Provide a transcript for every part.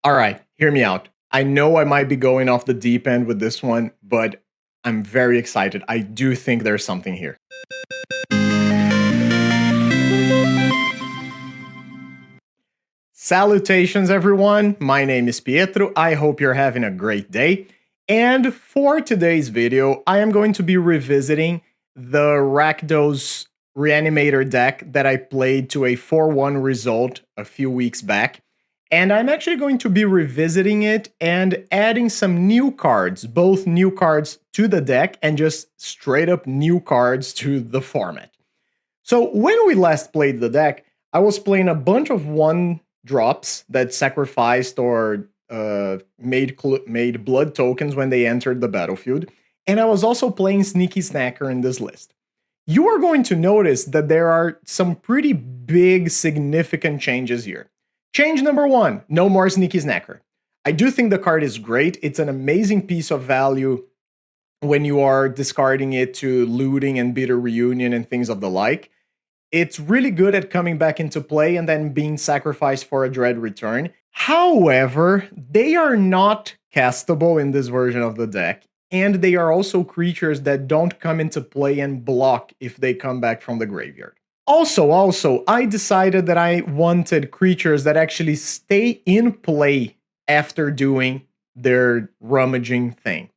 All right, hear me out. I know I might be going off the deep end with this one, but I'm very excited. I do think there's something here. Salutations, everyone. My name is Pietro. I hope you're having a great day. And for today's video, I am going to be revisiting the Rakdos Reanimator deck that I played to a 4-1 result a few weeks back. And I'm actually going to be revisiting it and adding some new cards, both new cards to the deck and just straight up new cards to the format. So when we last played the deck, I was playing a bunch of 1-drops that sacrificed or made blood tokens when they entered the battlefield. And I was also playing Sneaky Snacker in this list. You are going to notice that there are some pretty big, significant changes here. Change number 1, no more Sneaky Snacker. I do think the card is great. It's an amazing piece of value when you are discarding it to looting and bitter reunion and things of the like. It's really good at coming back into play and then being sacrificed for a dread return. However, they are not castable in this version of the deck, and they are also creatures that don't come into play and block if they come back from the graveyard. Also, I decided that I wanted creatures that actually stay in play after doing their rummaging thing.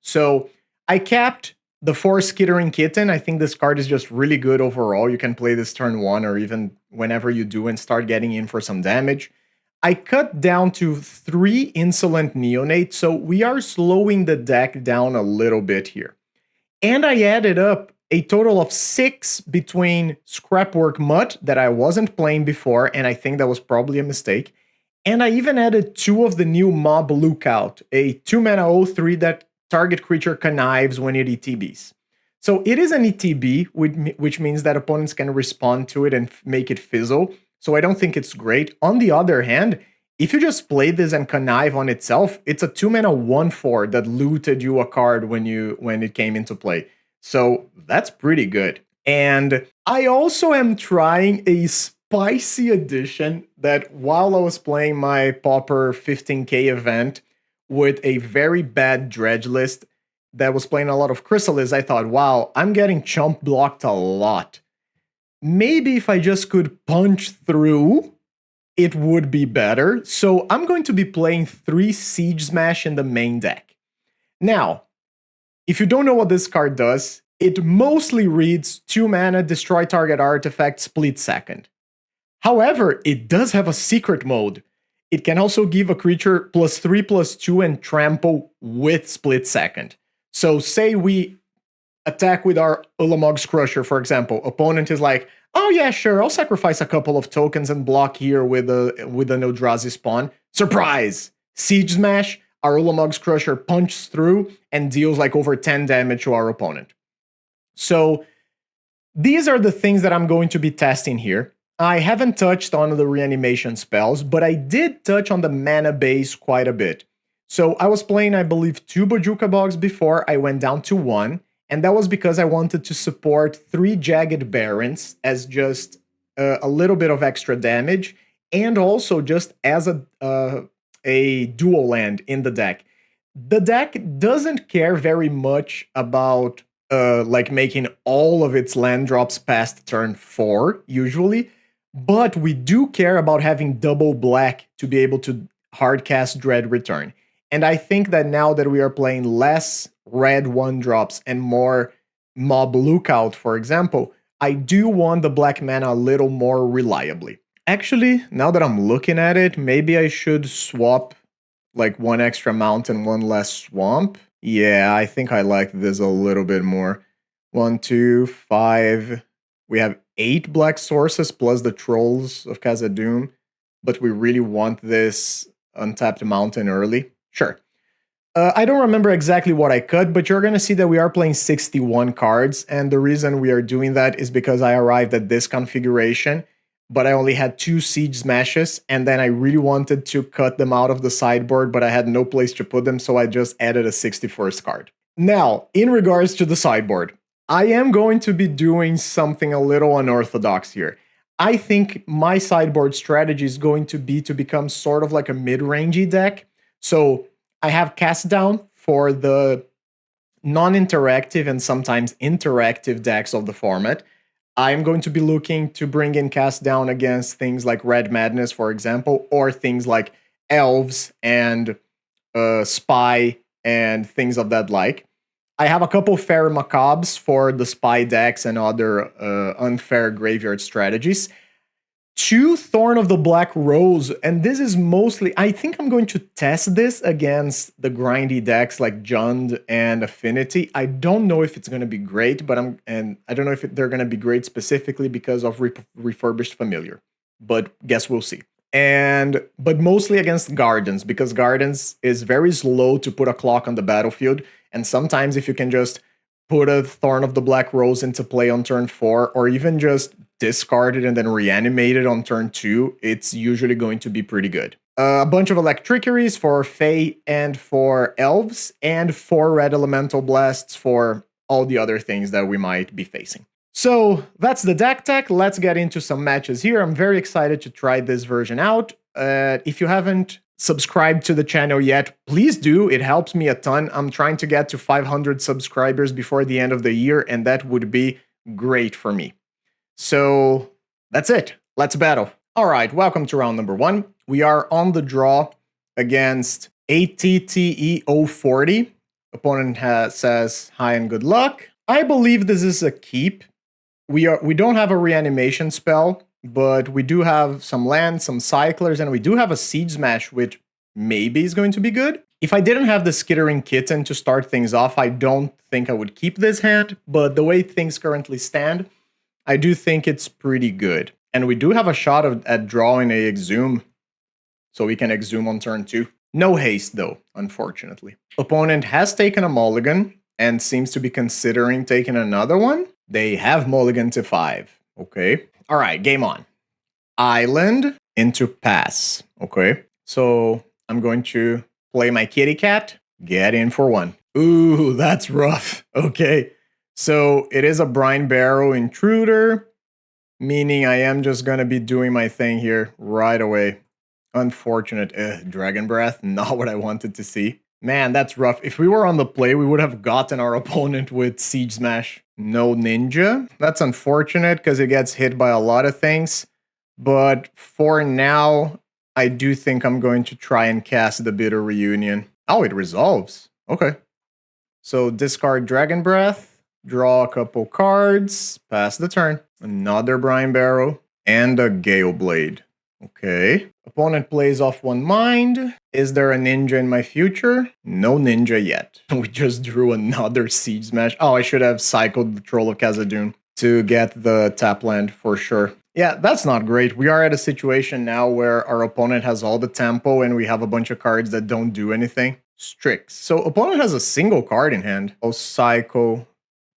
So I capped the 4 Skittering Kitten. I think this card is just really good overall. You can play this turn 1 or even whenever you do and start getting in for some damage. I cut down to 3 Insolent Neonate, so we are slowing the deck down a little bit here. And I added up a total of 6 between Scrapwork Mutt that I wasn't playing before, and I think that was probably a mistake. And I even added 2 of the new Mob Lookout, a 2-mana 0/3 that target creature connives when it ETBs. So it is an ETB, which means that opponents can respond to it and make it fizzle. So I don't think it's great. On the other hand, if you just play this and connive on itself, it's a 2-mana 1/4 that looted you a card when it came into play. So that's pretty good. And I also am trying a spicy addition that while I was playing my Pauper 15k event with a very bad dredge list that was playing a lot of Chrysalis, I thought, wow, I'm getting chump blocked a lot. Maybe if I just could punch through, it would be better. So I'm going to be playing 3 Siege Smash in the main deck. Now, if you don't know what this card does, it mostly reads 2 mana, destroy target artifact, split second. However, it does have a secret mode. It can also give a creature +3/+2 and trample with split second. So say we attack with our Ulamog's Crusher, for example. Opponent is like, oh yeah, sure, I'll sacrifice a couple of tokens and block here with an Eldrazi spawn. Surprise! Siege Smash, our Ulamog's Crusher punches through and deals like over 10 damage to our opponent. So these are the things that I'm going to be testing here. I haven't touched on the reanimation spells, but I did touch on the mana base quite a bit. So I was playing, I believe, 2 Bojuka Bogs before I went down to 1, and that was because I wanted to support 3 Jagged Barrens as just a little bit of extra damage, and also just as a dual land in the deck. The deck doesn't care very much about like making all of its land drops past turn 4, usually, but we do care about having double black to be able to hardcast Dread Return. And I think that now that we are playing less red 1-drops and more Mob Lookout, for example, I do want the black mana a little more reliably. Actually, now that I'm looking at it, maybe I should swap like 1 extra mountain, 1 less swamp. Yeah, I think I like this a little bit more. 1, 2, 5. We have 8 black sources plus the Trolls of Khazad-dûm, but we really want this untapped mountain early. Sure. I don't remember exactly what I cut, but you're going to see that we are playing 61 cards, and the reason we are doing that is because I arrived at this configuration, but I only had 2 Siege Smashes, and then I really wanted to cut them out of the sideboard, but I had no place to put them, so I just added a 61st card. Now, in regards to the sideboard, I am going to be doing something a little unorthodox here. I think my sideboard strategy is going to be to become sort of like a mid-rangey deck. So I have Cast Down for the non-interactive and sometimes interactive decks of the format. I'm going to be looking to bring in Cast Down against things like Red Madness, for example, or things like Elves and Spy and things of that like. I have a couple Fair Macabres for the Spy decks and other unfair graveyard strategies. 2 Thorn of the Black Rose, and this is mostly, I think I'm going to test this against the grindy decks like Jund and Affinity. I don't know if it's going to be great, but I don't know if they're going to be great specifically because of Refurbished Familiar, but guess we'll see. But mostly against Gardens, because Gardens is very slow to put a clock on the battlefield, and sometimes if you can just put a Thorn of the Black Rose into play on turn 4, or even just discard it and then reanimate it on turn 2, it's usually going to be pretty good. A bunch of Electricities for Fae and for Elves, and 4 Red Elemental Blasts for all the other things that we might be facing. So that's the Decktech. Let's get into some matches here. I'm very excited to try this version out. If you haven't subscribed to the channel yet, please do. It helps me a ton. I'm trying to get to 500 subscribers before the end of the year, and that would be great for me. So that's it. Let's battle. All right, welcome to round number 1. We are on the draw against ATTE040. Opponent says hi and good luck. I believe this is a keep. We don't have a reanimation spell, but we do have some lands, some cyclers, and we do have a Siege Smash, which maybe is going to be good. If I didn't have the Skittering Kitten to start things off, I don't think I would keep this hand, but the way things currently stand, I do think it's pretty good. And we do have a shot at drawing a Exhume, so we can Exhume on turn 2. No haste, though, unfortunately. Opponent has taken a mulligan and seems to be considering taking another one. They have mulligan to 5. Okay. All right, game on. Island into pass. Okay. So I'm going to play my kitty cat. Get in for 1. Ooh, that's rough. Okay. So it is a Brine Barrow Intruder, meaning I am just going to be doing my thing here right away. Unfortunate. Dragon Breath, not what I wanted to see. Man, that's rough. If we were on the play, we would have gotten our opponent with Siege Smash. No Ninja. That's unfortunate because it gets hit by a lot of things. But for now, I do think I'm going to try and cast the Bitter Reunion. Oh, it resolves. Okay. So discard Dragon Breath, draw a couple cards, pass the turn. Another Brine Barrow, and a Gale Blade. Okay. Opponent plays off 1 mind. Is there a ninja in my future? No ninja yet. We just drew another Siege Smash. Oh, I should have cycled the Troll of Khazad-dûm to get the tap land for sure. Yeah, that's not great. We are at a situation now where our opponent has all the tempo and we have a bunch of cards that don't do anything. Strix. So opponent has a single card in hand. Oh, Psycho.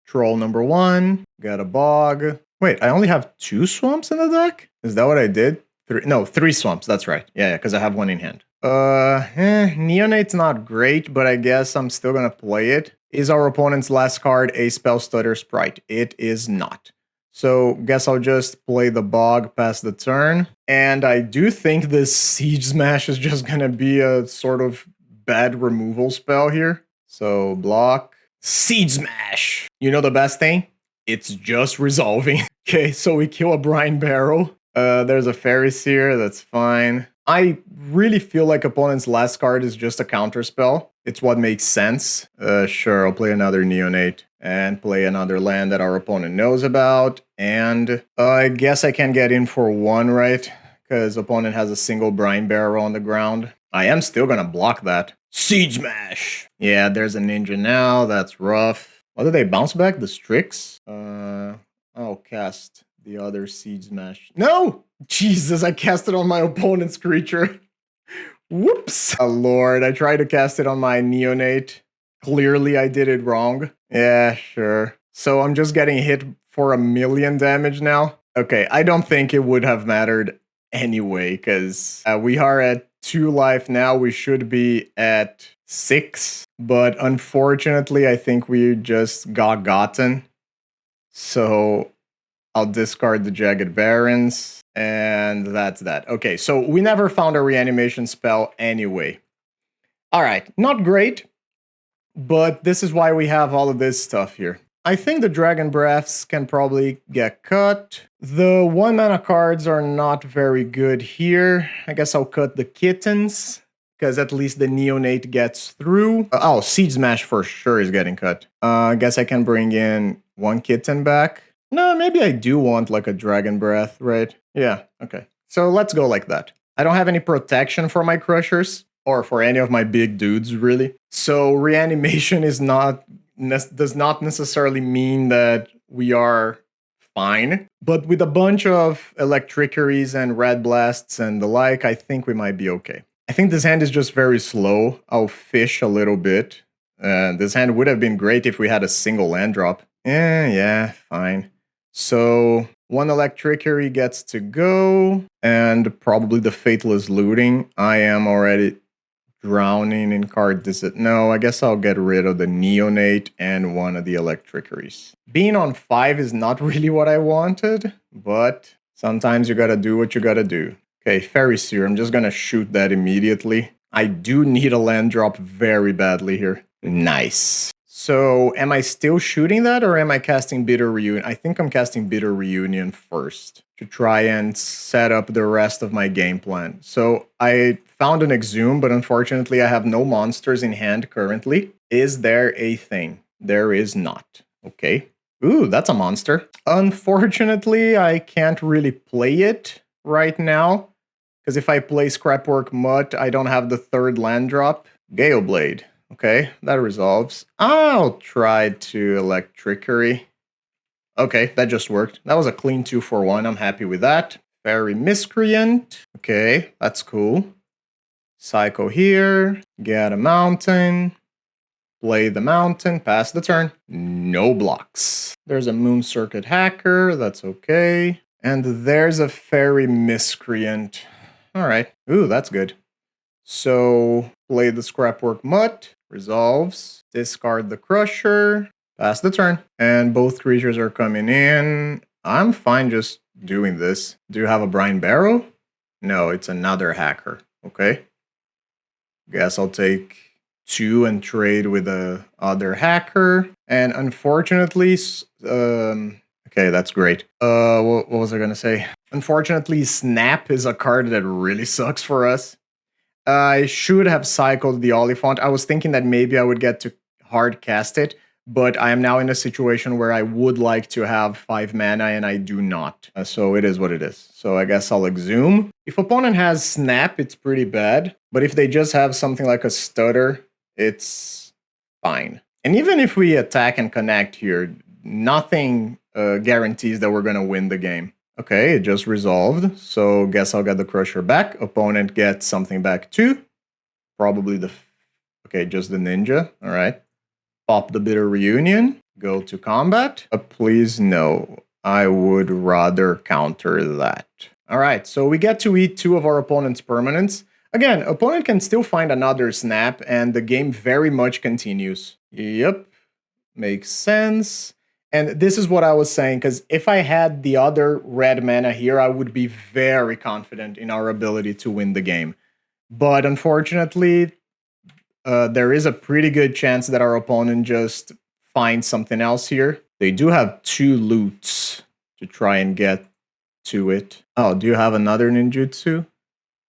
Troll number 1. Got a Bog. Wait, I only have 2 swamps in the deck? Is that what I did? 3 swamps, that's right. Yeah, because I have 1 in hand. Neonate's not great, but I guess I'm still gonna play it. Is our opponent's last card a Spell Stutter Sprite? It is not. So, guess I'll just play the Bog past the turn. And I do think this Siege Smash is just gonna be a sort of bad removal spell here. So, block. Siege Smash! You know the best thing? It's just resolving. Okay, so we kill a Brine Barrow. There's a Fairy Seer, that's fine. I really feel like opponent's last card is just a counter spell. It's what makes sense. Sure, I'll play another Neonate and play another land that our opponent knows about. And I guess I can get in for 1, right? Because opponent has a single Brine Barrow on the ground. I am still gonna block that. Siege Smash! Yeah, there's a ninja now, that's rough. What did they bounce back? The Strix? I'll cast the other Siege Smash. No! Jesus, I cast it on my opponent's creature. Whoops! Oh lord, I tried to cast it on my Neonate. Clearly I did it wrong. Yeah, sure. So I'm just getting hit for 1,000,000 damage now. Okay, I don't think it would have mattered anyway, because we are at 2 life now. We should be at 6. But unfortunately, I think we just got gotten. So I'll discard the Jagged Barons, and that's that. Okay, so we never found a reanimation spell anyway. All right, not great, but this is why we have all of this stuff here. I think the Dragon Breaths can probably get cut. The 1 mana cards are not very good here. I guess I'll cut the Kittens, because at least the Neonate gets through. Oh, Siege Smash for sure is getting cut. I guess I can bring in 1 Kitten back. No, maybe I do want like a Dragon Breath, right? Yeah, okay. So let's go like that. I don't have any protection for my Crushers, or for any of my big dudes, really. So reanimation is does not necessarily mean that we are fine. But with a bunch of Electriceries and Red Blasts and the like, I think we might be okay. I think this hand is just very slow. I'll fish a little bit. This hand would have been great if we had a single land drop. Yeah, fine. So 1 Electricery gets to go, and probably the Faithless Looting. I am already drowning in card no, I guess I'll get rid of the Neonate and 1 of the Electriceries. Being on 5 is not really what I wanted, but sometimes you gotta do what you gotta do. Okay, Fairy Seer, I'm just gonna shoot that immediately. I do need a land drop very badly here. Nice. So, am I still shooting that, or am I casting Bitter Reunion? I think I'm casting Bitter Reunion first to try and set up the rest of my game plan. So, I found an Exhume, but unfortunately I have no monsters in hand currently. Is there a thing? There is not. Okay. Ooh, that's a monster. Unfortunately, I can't really play it right now, because if I play Scrapwork Mutt, I don't have the 3rd land drop. Gale Blade. Okay, that resolves. I'll try to Electricery. Okay, that just worked. That was a clean 2 for 1. I'm happy with that. Fairy Miscreant. Okay, that's cool. Psycho here. Get a mountain. Play the mountain. Pass the turn. No blocks. There's a Moon Circuit Hacker. That's okay. And there's a Fairy Miscreant. All right. Ooh, that's good. So, play the Scrapwork Mutt. Resolves. Discard the Crusher. Pass the turn. And both creatures are coming in. I'm fine just doing this. Do you have a Brine Barrow? No, it's another hacker. Okay. Guess I'll take 2 and trade with the other hacker. And unfortunately, okay, that's great. What was I gonna say? Unfortunately, Snap is a card that really sucks for us. I should have cycled the Oliphant. I was thinking that maybe I would get to hard cast it, but I am now in a situation where I would like to have 5 mana and I do not. So it is what it is. So I guess I'll Exhume. If opponent has Snap, it's pretty bad. But if they just have something like a Stutter, it's fine. And even if we attack and connect here, nothing guarantees that we're going to win the game. Okay, it just resolved, so guess I'll get the Crusher back. Opponent gets something back too. Probably okay, just the Ninja, all right. Pop the Bitter Reunion, go to combat. Please no, I would rather counter that. All right, so we get to eat 2 of our opponent's permanents. Again, opponent can still find another Snap, and the game very much continues. Yep, makes sense. And this is what I was saying, because if I had the other red mana here, I would be very confident in our ability to win the game. But unfortunately, there is a pretty good chance that our opponent just finds something else here. They do have 2 loots to try and get to it. Oh, do you have another ninjutsu?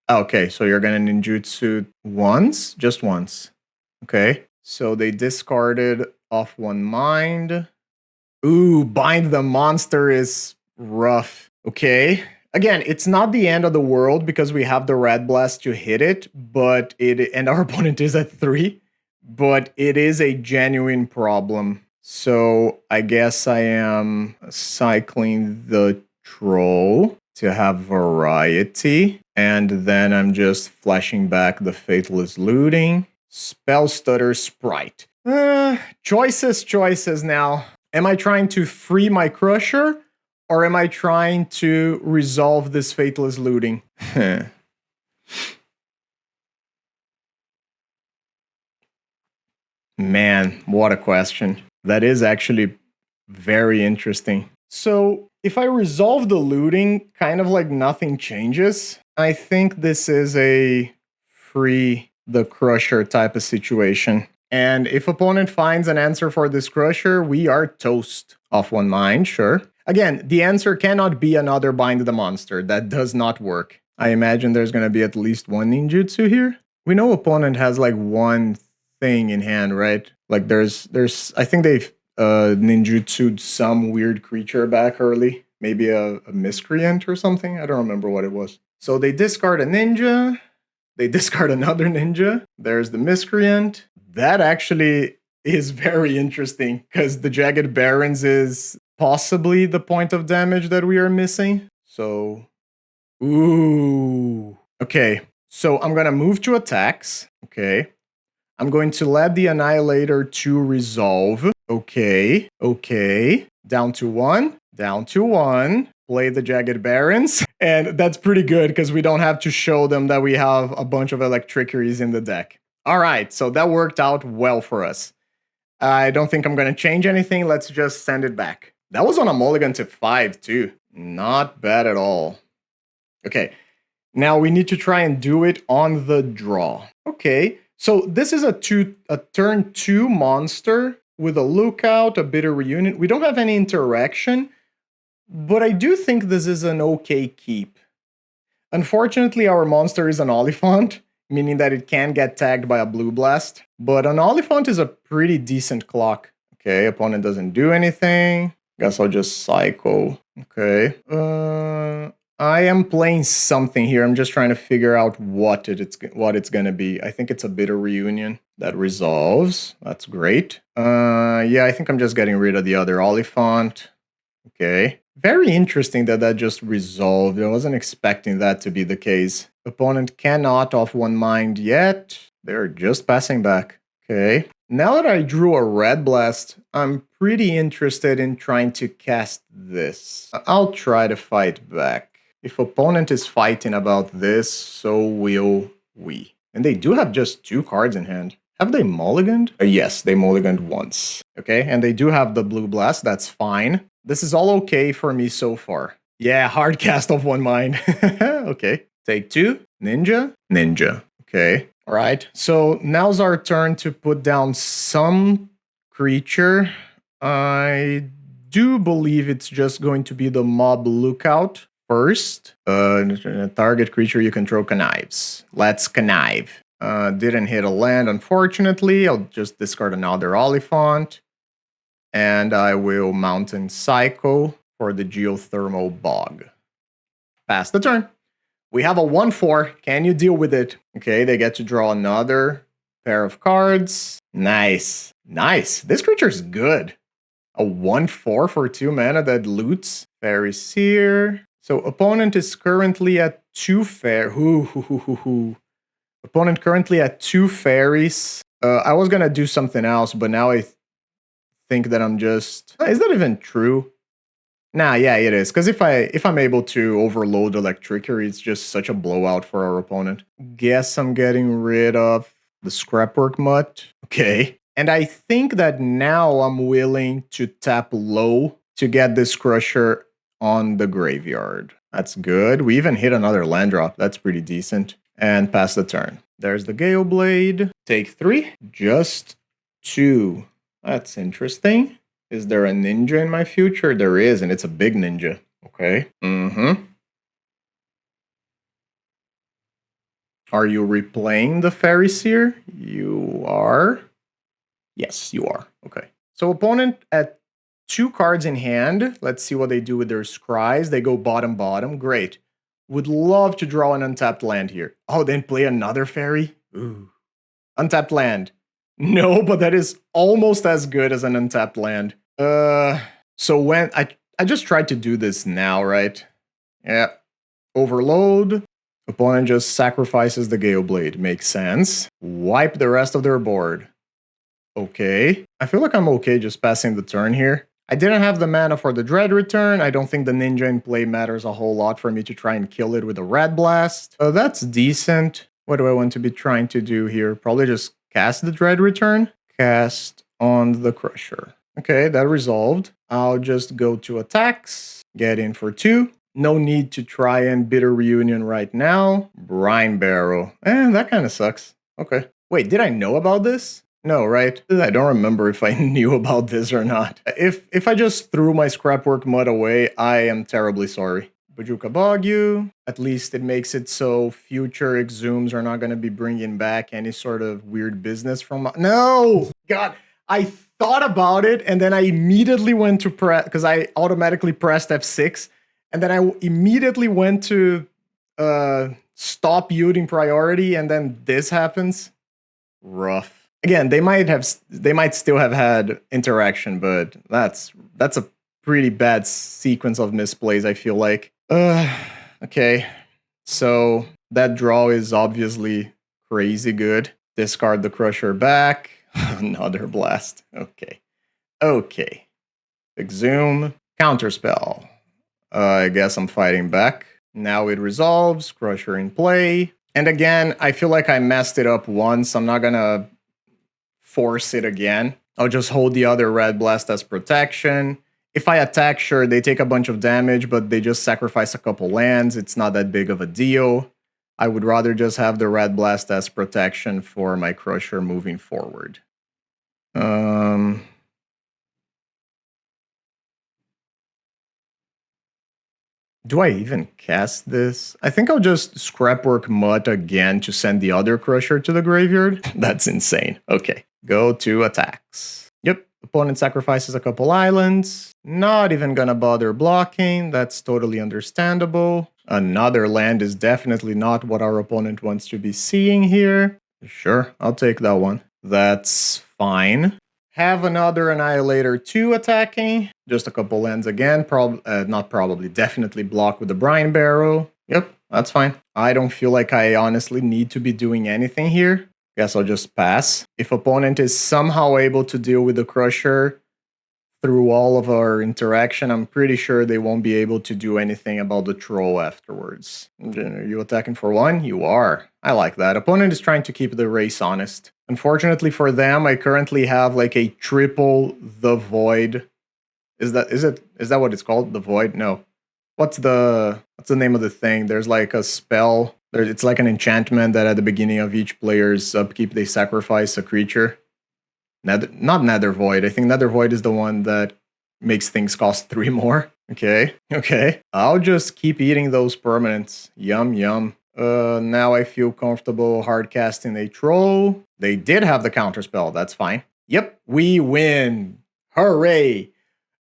Okay, so you're going to ninjutsu once? Just once. Okay, so they discarded off 1 mind. Ooh, Bind the Monster is rough. Okay. Again, it's not the end of the world because we have the Red Blast to hit it, but and our opponent is at 3, but it is a genuine problem. So I guess I am cycling the Troll to have variety, and then I'm just flashing back the Faithless Looting. Spell Stutter Sprite. Choices now. Am I trying to free my Crusher, or am I trying to resolve this Faithless Looting? Man, what a question. That is actually very interesting. So if I resolve the looting, kind of like nothing changes. I think this is a free the crusher type of situation. And if opponent finds an answer for this crusher, we are toast. Off one mind, sure. Again, the answer cannot be another bind the monster. That does not work. I imagine there's going to be at least one ninjutsu here. We know opponent has like one thing in hand, right? Like there's I think they've ninjutsu'd some weird creature back early. Maybe a miscreant or something. I don't remember what it was. So they discard a ninja. They discard another ninja. There's the miscreant. That actually is very interesting because the Jagged Barons is possibly the point of damage that we are missing. So, ooh. Okay, so I'm going to move to attacks. Okay. I'm going to let the Annihilator to resolve. Okay, okay. Down to one, down to one. Play the Jagged Barons. And that's pretty good because we don't have to show them that we have a bunch of Electricities in the deck. All right, so that worked out well for us. I don't think I'm going to change anything. Let's just send it back. That was on a mulligan to 5 too. Not bad at all. Okay, now we need to try and do it on the draw. Okay, so this is a turn 2 monster with a lookout, a bitter reunion. We don't have any interaction, but I do think this is an okay keep. Unfortunately, our monster is an Oliphant, meaning that it can get tagged by a blue blast. But an Oliphant is a pretty decent clock. Okay, opponent doesn't do anything. Guess I'll just cycle. Okay. I am playing something here. I'm just trying to figure out what it's gonna be. I think it's a bitter reunion that resolves. That's great. Yeah, I think I'm just getting rid of the other Oliphant. Okay. Very interesting that just resolved. I wasn't expecting that to be the case. Opponent cannot off one mind yet. They're just passing back. Okay. Now that I drew a red blast, I'm pretty interested in trying to cast this. I'll try to fight back. If opponent is fighting about this, so will we. And they do have just 2 cards in hand. Have they mulliganed? Yes, they mulliganed once. Okay, and they do have the blue blast. That's fine. This is all okay for me so far. Yeah, hard cast off one mind. Okay. Take 2. Ninja. Ninja. Okay. All right. So now's our turn to put down some creature. I do believe it's just going to be the mob lookout first. Target creature you control connives. Let's connive. Didn't hit a land, unfortunately. I'll just discard another Oliphant. And I will Mountain Cycle for the Geothermal Bog. Pass the turn. We have a 1/4. Can you deal with it? Okay, they get to draw another pair of cards. Nice. Nice. This creature's good. A 1/4 for 2 mana that loots. Fairy Seer. So opponent is currently at 2 Opponent currently at 2 fairies. I was gonna do something else, but now I think that I'm just... Is that even true? Nah, yeah, it is. Because if I'm able to overload Electricity, it's just such a blowout for our opponent. Guess I'm getting rid of the Scrapwork Mutt. Okay. And I think that now I'm willing to tap low to get this Crusher on the graveyard. That's good. We even hit another land drop. That's pretty decent. And pass the turn. There's the Gale Blade. Take 3. Just 2. That's interesting. Is there a ninja in my future? There is, and it's a big ninja. Okay. Are you replaying the Fairy Seer? You are. Yes, you are. Okay. So opponent at 2 cards in hand. Let's see what they do with their scries. They go bottom, bottom. Great. Would love to draw an untapped land here. Oh, then play another fairy? Ooh. Untapped land. No, but that is almost as good as an untapped land. So when I just tried to do this now, right? Yeah. Overload. Opponent just sacrifices the Gale Blade. Makes sense. Wipe the rest of their board. Okay. I feel like I'm okay just passing the turn here. I didn't have the mana for the Dread Return. I don't think the ninja in play matters a whole lot for me to try and kill it with a Red Blast. That's decent. What do I want to be trying to do here? Probably just cast the Dread Return. Cast on the Crusher. Okay, that resolved. I'll just go to attacks, get in for 2. No need to try and bitter reunion right now. Brine barrel. That kind of sucks. Okay. Wait, did I know about this? No, right? I don't remember if I knew about this or not. If I just threw my scrapwork mud away, I am terribly sorry. Bajuka Bogyu. At least it makes it so future exhumes are not going to be bringing back any sort of weird business from... No! God, I thought about it, and then I immediately went to press... Because I automatically pressed F6, and then I immediately went to stop yielding priority, and then this happens. Rough. Again, they might still have had interaction, but that's a pretty bad sequence of misplays, I feel like. Okay. So that draw is obviously crazy good. Discard the Crusher back. Another blast. Okay. Okay. Exhume. Counterspell. I guess I'm fighting back. Now it resolves. Crusher in play. And again, I feel like I messed it up once. I'm not gonna force it again. I'll just hold the other Red Blast as protection. If I attack, sure, they take a bunch of damage, but they just sacrifice a couple lands. It's not that big of a deal. I would rather just have the Red Blast as protection for my Crusher moving forward. Do I even cast this? I think I'll just Scrapwork Mutt again to send the other Crusher to the graveyard. That's insane. Okay, go to attacks. Yep, opponent sacrifices a couple islands. Not even gonna bother blocking. That's totally understandable. Another land is definitely not what our opponent wants to be seeing here. Sure, I'll take that one. That's fine. Have another Annihilator 2 attacking. Just a couple lands again. Definitely block with the Brine Barrel. Yep, that's fine. I don't feel like I honestly need to be doing anything here. Guess I'll just pass. If opponent is somehow able to deal with the Crusher through all of our interaction, I'm pretty sure they won't be able to do anything about the Troll afterwards. Are you attacking for 1? You are. I like that. Opponent is trying to keep the race honest. Unfortunately for them, I currently have like a triple the Void. Is that what it's called? The Void? No. What's the name of the thing? There's like a spell. It's like an enchantment that at the beginning of each player's upkeep they sacrifice a creature. Not Nether Void. I think Nether Void is the one that makes things cost 3 more. Okay. I'll just keep eating those permanents. Yum, yum. Now I feel comfortable hard casting a Troll. They did have the counterspell. That's fine. Yep, we win. Hooray.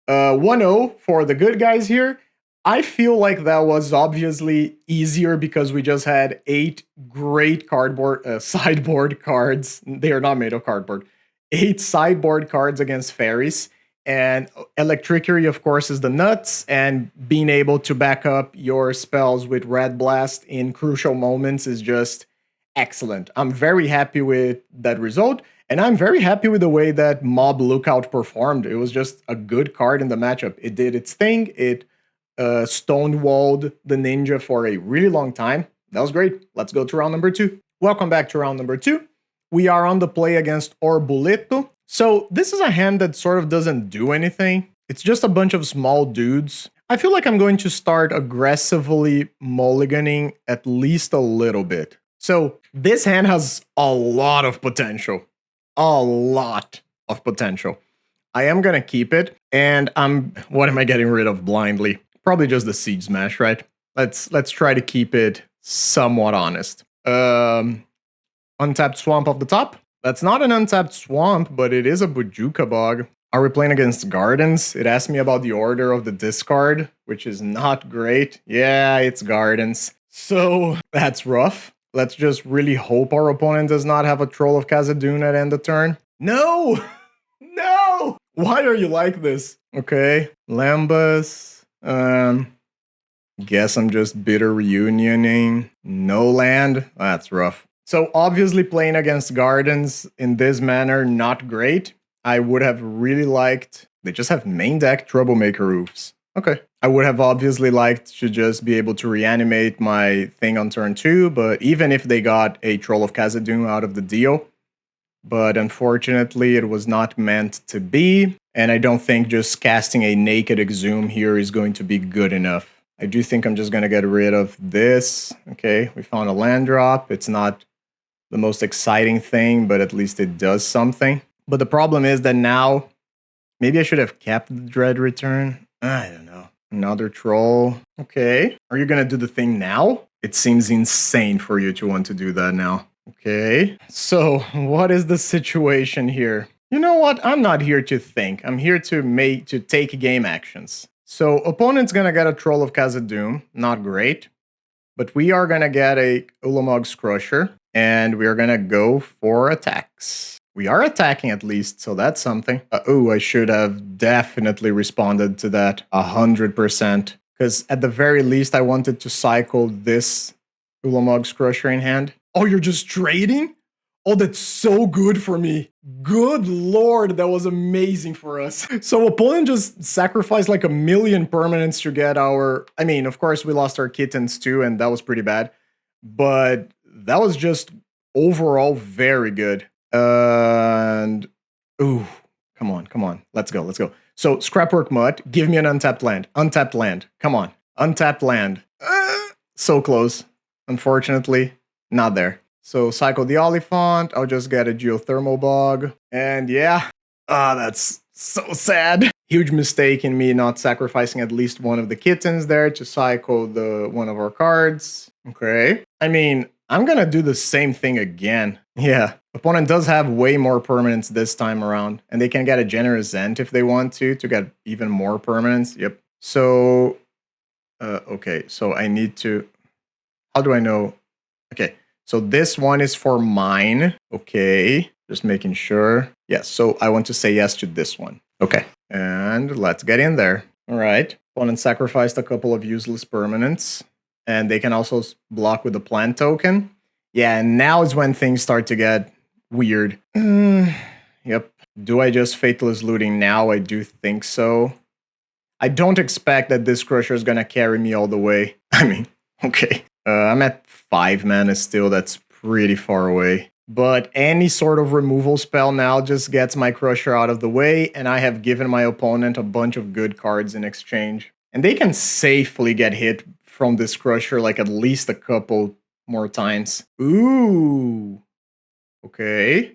1-0 for the good guys here. I feel like that was obviously easier because we just had 8 great sideboard cards. They are not made of cardboard. 8 sideboard cards against fairies, and Electricity, of course, is the nuts, and being able to back up your spells with Red Blast in crucial moments is just excellent. I'm very happy with that result, and I'm very happy with the way that Mob Lookout performed. It was just a good card in the matchup. It did its thing. It stonewalled the ninja for a really long time. That was great. Let's go to round number 2. Welcome back to round number 2. We are on the play against orbulleto. So this is a hand that sort of doesn't do anything. It's just a bunch of small dudes. I feel like I'm going to start aggressively mulliganing at least a little bit. So this hand has a lot of potential. A lot of potential. I am going to keep it, and what am I getting rid of blindly? Probably just the Siege Smash, right? Let's try to keep it somewhat honest. Untapped Swamp off the top. That's not an untapped swamp, but it is a Bojuka Bog. Are we playing against Gardens? It asked me about the order of the discard, which is not great. Yeah, it's Gardens. So that's rough. Let's just really hope our opponent does not have a Troll of Khazad-dûm at end of turn. No! No! Why are you like this? Okay, Lambus. Guess I'm just bitter reunioning. No land. That's rough. So obviously playing against Gardens in this manner, not great. I would have really liked... They just have main deck Troublemaker Roofs. Okay. I would have obviously liked to just be able to reanimate my thing on turn 2, but even if they got a Troll of Khazad-dûm out of the deal, but unfortunately it was not meant to be, and I don't think just casting a naked Exhume here is going to be good enough. I do think I'm just going to get rid of this. Okay, we found a land drop. It's not the most exciting thing, but at least it does something. But the problem is that now, maybe I should have kept the Dread Return. I don't know. Another troll. Okay. Are you going to do the thing now? It seems insane for you to want to do that now. Okay. So, what is the situation here? You know what? I'm not here to think. I'm here to take game actions. So, opponent's going to get a Troll of Khazad-dûm. Not great. But we are going to get a Ulamog's Crusher. And we are going to go for attacks. We are attacking at least, so that's something. Oh, I should have definitely responded to that 100%. Because at the very least, I wanted to cycle this Ulamog's Crusher in hand. Oh, you're just trading? Oh, that's so good for me. Good lord, that was amazing for us. So opponent just sacrificed like 1,000,000 permanents to get our... I mean, of course, we lost our kittens too, and that was pretty bad. But that was just overall very good. And... ooh, come on. Let's go. So, Scrapwork Mutt, give me an untapped land. Untapped land. Come on. Untapped land. So close. Unfortunately, not there. So, cycle the Oliphant. I'll just get a Geothermal Bog. And yeah. That's so sad. Huge mistake in me not sacrificing at least one of the kittens there to cycle one of our cards. Okay. I mean, I'm gonna do the same thing again. Yeah. Opponent does have way more permanents this time around. And they can get a Generous Zent if they want to get even more permanents. Yep. So, okay. So I need to... how do I know? Okay. So this one is for mine. Okay. Just making sure. Yes. So I want to say yes to this one. Okay. And let's get in there. All right. Opponent sacrificed a couple of useless permanents. And they can also block with the plant token. Yeah, and now is when things start to get weird. Yep. Do I just Faithless Looting now? I do think so. I don't expect that this Crusher is going to carry me all the way. I mean, okay. I'm at 5 mana still. That's pretty far away. But any sort of removal spell now just gets my Crusher out of the way. And I have given my opponent a bunch of good cards in exchange. And they can safely get hit from this Crusher like at least a couple more times. Ooh. Okay.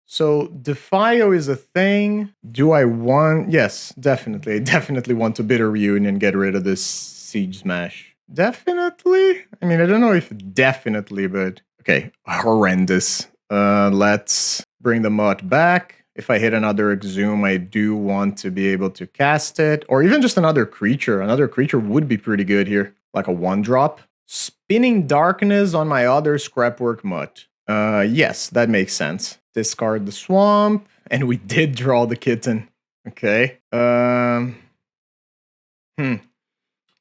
So Defio is a thing. Do I want... yes, definitely. I definitely want to Bitter Reunion and get rid of this Siege Smash. Definitely? I mean, I don't know if definitely, but... okay, horrendous. Let's bring the Mutt back. If I hit another Exhume, I do want to be able to cast it. Or even just another creature. Another creature would be pretty good here. Like a 1-drop. Spinning Darkness on my other Scrapwork Mutt. Yes, that makes sense. Discard the Swamp. And we did draw the Kitten. Okay.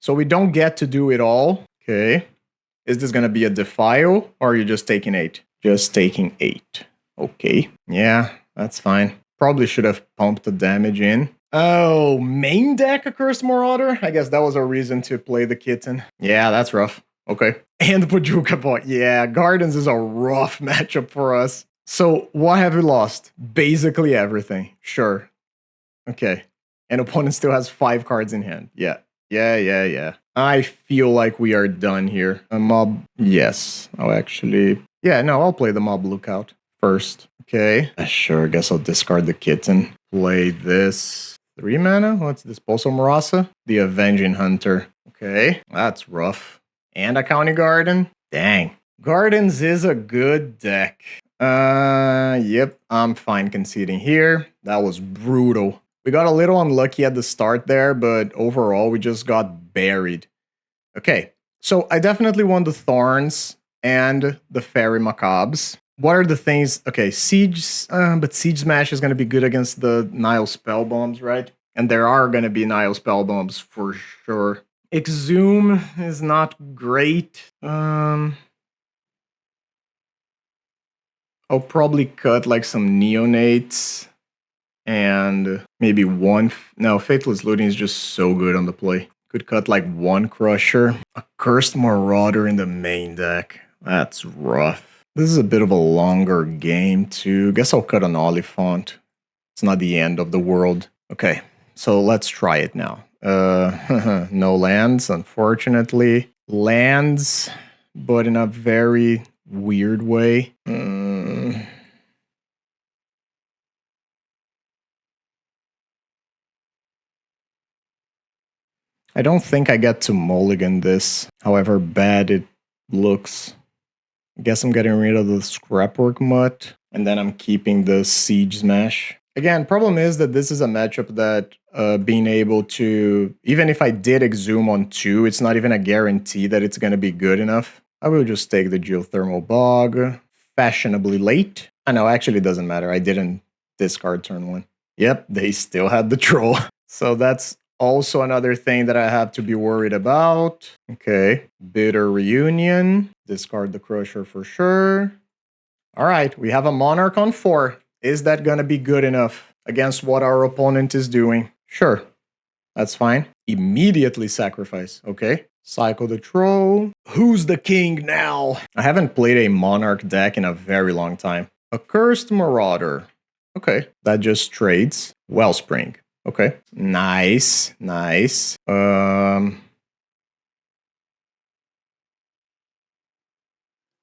So we don't get to do it all. Okay. Is this going to be a Defile? Or are you just taking 8? Just taking 8. Okay. Yeah, that's fine. Probably should have pumped the damage in. Oh, main deck Accursed Marauder? I guess that was a reason to play the Kitten. Yeah, that's rough. Okay. And Pajuka Bot. Yeah, Gardens is a rough matchup for us. So, what have we lost? Basically everything. Sure. Okay. And opponent still has 5 cards in hand. Yeah. I feel like we are done here. A mob. Yes. Oh, actually. Yeah, no, I'll play the Mob Lookout first. Okay. Sure, I guess I'll discard the Kitten. Play this. 3 mana? What's this? Pulso Marasa? The Avenging Hunter. Okay. That's rough. And a County Garden? Dang. Gardens is a good deck. Yep. I'm fine conceding here. That was brutal. We got a little unlucky at the start there, but overall we just got buried. Okay. So I definitely want the Thorns and the Fairy Macabres. What are the things? Okay, Siege, but Siege Smash is going to be good against the Nile Spell Bombs, right? And there are going to be Nile Spell Bombs for sure. Exhume is not great. I'll probably cut like some Neonates and maybe one. No, Faithless Looting is just so good on the play. Could cut like 1 Crusher. A Cursed Marauder in the main deck. That's rough. This is a bit of a longer game too. Guess I'll cut an Oliphant. It's not the end of the world. Okay, so let's try it now. No lands, unfortunately. Lands, but in a very weird way. I don't think I get to mulligan this, however bad it looks. I guess I'm getting rid of the Scrapwork Mutt, and then I'm keeping the Siege Smash. Again, problem is that this is a matchup that being able to, even if I did Exhume on 2, it's not even a guarantee that it's going to be good enough. I will just take the Geothermal Bog, fashionably late. I know, actually it doesn't matter. I didn't discard turn 1. Yep, they still had the Troll. So that's also another thing that I have to be worried about. Okay, Bitter Reunion. Discard the Crusher for sure. All right, we have a Monarch on 4. Is that going to be good enough against what our opponent is doing? Sure, that's fine. Immediately sacrifice, okay. Cycle the Troll. Who's the king now? I haven't played a Monarch deck in a very long time. Accursed Marauder. Okay, that just trades. Wellspring. Okay, nice, nice.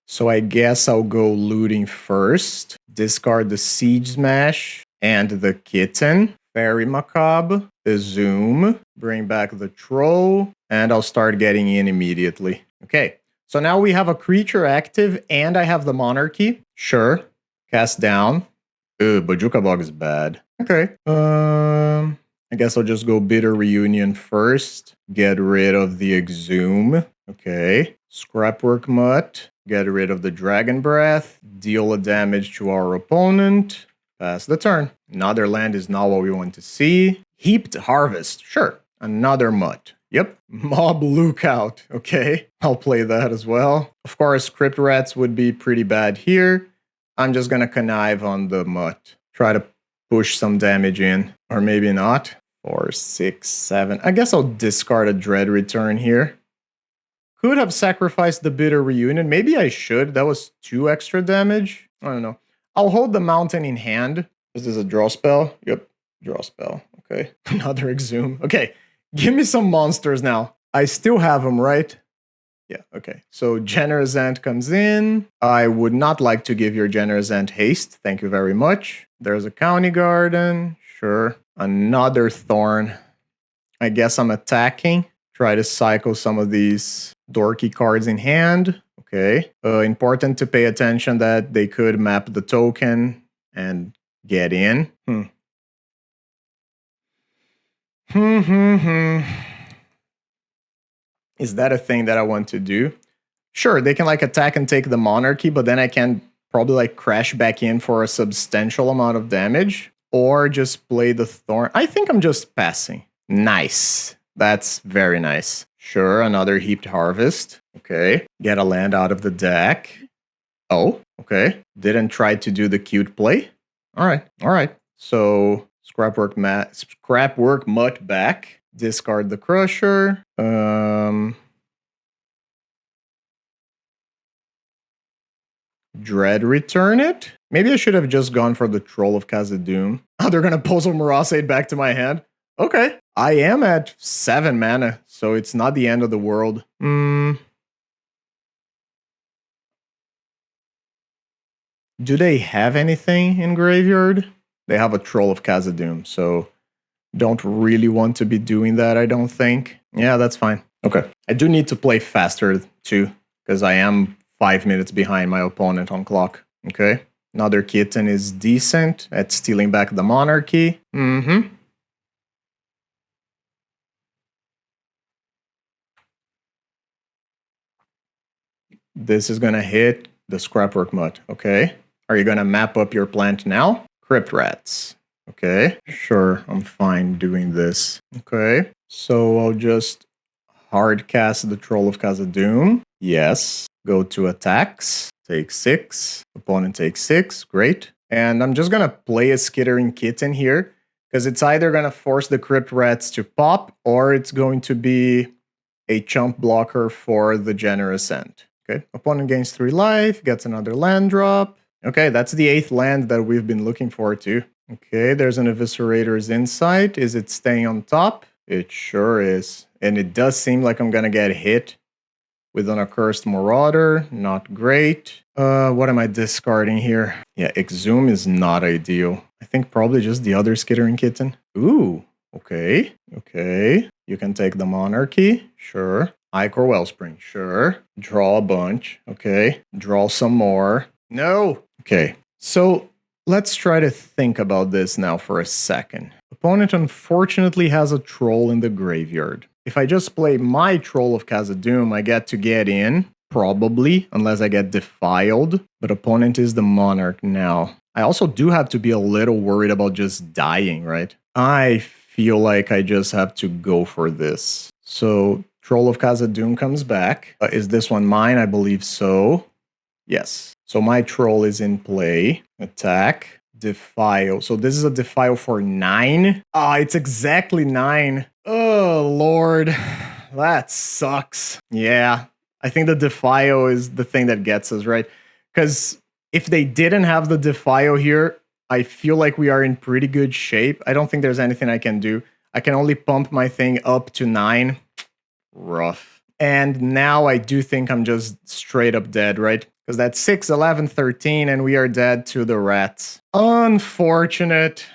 So I guess I'll go looting first. Discard the Siege Smash and the Kitten. Fairy Macabre. The Zoom. Bring back the Troll. And I'll start getting in immediately. Okay, so now we have a creature active and I have the Monarchy. Sure. Cast down. Ugh, Bojuka Bog is bad. Okay. I guess I'll just go Bitter Reunion first. Get rid of the Exhume. Okay. Scrapwork Mutt. Get rid of the Dragon Breath. Deal a damage to our opponent. Pass the turn. Another land is not what we want to see. Heaped Harvest. Sure. Another Mutt. Yep. Mob Lookout. Okay. I'll play that as well. Of course, Crypt Rats would be pretty bad here. I'm just gonna connive on the Mutt. Try to push some damage in. Or maybe not. 4, 6, 7. I guess I'll discard a Dread Return here. Could have sacrificed the Bitter Reunion. Maybe I should. That was 2 extra damage. I don't know. I'll hold the Mountain in hand. Is this a draw spell? Yep. Draw spell. Okay. Another Exhume. Okay. Give me some monsters now. I still have them, right? Yeah, okay. So Generous Ant comes in. I would not like to give your Generous Ant haste. Thank you very much. There's a County Garden. Sure. Another Thorn. I guess I'm attacking. Try to cycle some of these dorky cards in hand. Okay. Important to pay attention that they could map the token and get in. Is that a thing that I want to do? Sure, they can like attack and take the Monarchy, but then I can probably like crash back in for a substantial amount of damage. Or just play the Thorn. I think I'm just passing. Nice. That's very nice. Sure, another Heaped Harvest. Okay. Get a land out of the deck. Oh, okay. Didn't try to do the cute play. Alright, alright. So Scrapwork Mutt back. Discard the Crusher. Dread Return it? Maybe I should have just gone for the Troll of Khazad-dûm. Oh, they're gonna puzzle Murasade back to my hand? Okay. I am at 7 mana, so it's not the end of the world. Do they have anything in graveyard? They have a Troll of Khazad-dûm, so don't really want to be doing that, I don't think. Yeah, that's fine. Okay. I do need to play faster, too, because I am 5 minutes behind my opponent on clock. Okay. Another Kitten is decent at stealing back the Monarchy. This is gonna hit the Scrapwork Mutt. Okay. Are you gonna map up your plant now? Crypt Rats. Okay. Sure, I'm fine doing this. Okay. So I'll just hard cast the Troll of Khazad-dûm. Yes. Go to attacks. Take 6. Opponent takes 6. Great. And I'm just going to play a Skittering Kitten here, because it's either going to force the Crypt Rats to pop, or it's going to be a chump blocker for the Generous Ant. Okay, opponent gains 3 life, gets another land drop. Okay, that's the 8th land that we've been looking for too. Okay, there's an Eviscerator's Insight. Is it staying on top? It sure is. And it does seem like I'm gonna get hit with an Accursed Marauder. Not great. What am I discarding here? Yeah, Exhume is not ideal. I think probably just the other Skittering Kitten. Ooh, okay. Okay. You can take the Monarchy. Sure. Ichor Wellspring. Sure. Draw a bunch. Okay. Draw some more. No. Okay. So let's try to think about this now for a second. Opponent unfortunately has a Troll in the graveyard. If I just play my Troll of Khazad-dûm, I get to get in, probably, unless I get defiled. But opponent is the Monarch now. I also do have to be a little worried about just dying, right? I feel like I just have to go for this. So, Troll of Khazad-dûm comes back. Is this one mine? I believe so. Yes. So my Troll is in play. Attack. Defile. So this is a Defile for 9? Ah, it's exactly 9. Oh, Lord. That sucks. Yeah. I think the Defile is the thing that gets us, right? Because if they didn't have the Defile here, I feel like we are in pretty good shape. I don't think there's anything I can do. I can only pump my thing up to 9. Rough. And now I do think I'm just straight up dead, right? Because that's 6, 11, 13, and we are dead to the rats. Unfortunate.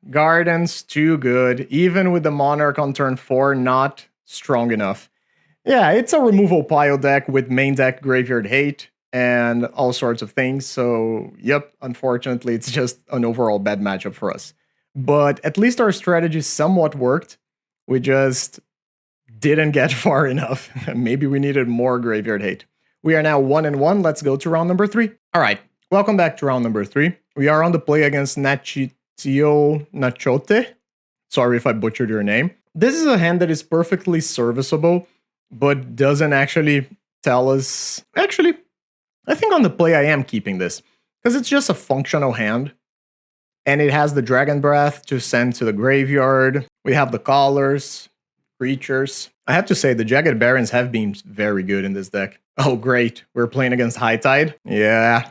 Gardens, too good. Even with the Monarch on turn 4, not strong enough. Yeah, it's a removal pile deck with main deck Graveyard Hate and all sorts of things. So, yep, unfortunately, it's just an overall bad matchup for us. But at least our strategy somewhat worked. We just didn't get far enough. Maybe we needed more Graveyard Hate. We are now 1-1. Let's go to round number 3. All right, welcome back to round number 3. We are on the play against Nachetealnachote. Sorry if I butchered your name. This is a hand that is perfectly serviceable, but doesn't actually tell us... Actually, I think on the play I am keeping this, because it's just a functional hand. And it has the Dragon Breath to send to the graveyard. We have the Callers, creatures. I have to say, the Jagged Barons have been very good in this deck. Oh, great. We're playing against High Tide? Yeah.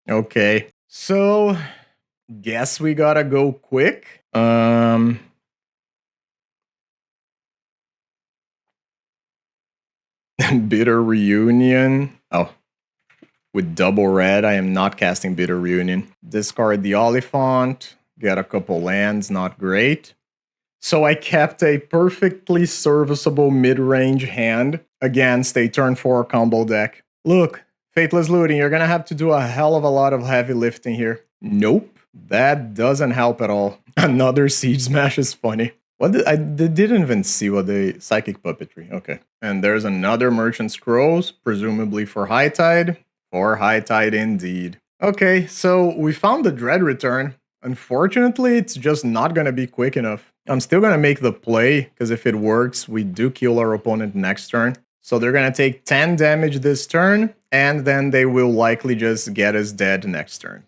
Okay. So, guess we gotta go quick. Bitter Reunion. Oh. With double red, I am not casting Bitter Reunion. Discard the Oliphant. Get a couple lands, not great. So I kept a perfectly serviceable mid-range hand against a turn 4 combo deck. Look, Faithless Looting, you're gonna have to do a hell of a lot of heavy lifting here. Nope, that doesn't help at all. Another Siege Smash is funny. What I didn't even see what the Psychic Puppetry. Okay. And there's another Merchant Scrolls, presumably for High Tide. For High Tide indeed. Okay, so we found the Dread Return. Unfortunately, it's just not gonna be quick enough. I'm still gonna make the play, because if it works, we do kill our opponent next turn. So they're gonna take 10 damage this turn, and then they will likely just get us dead next turn.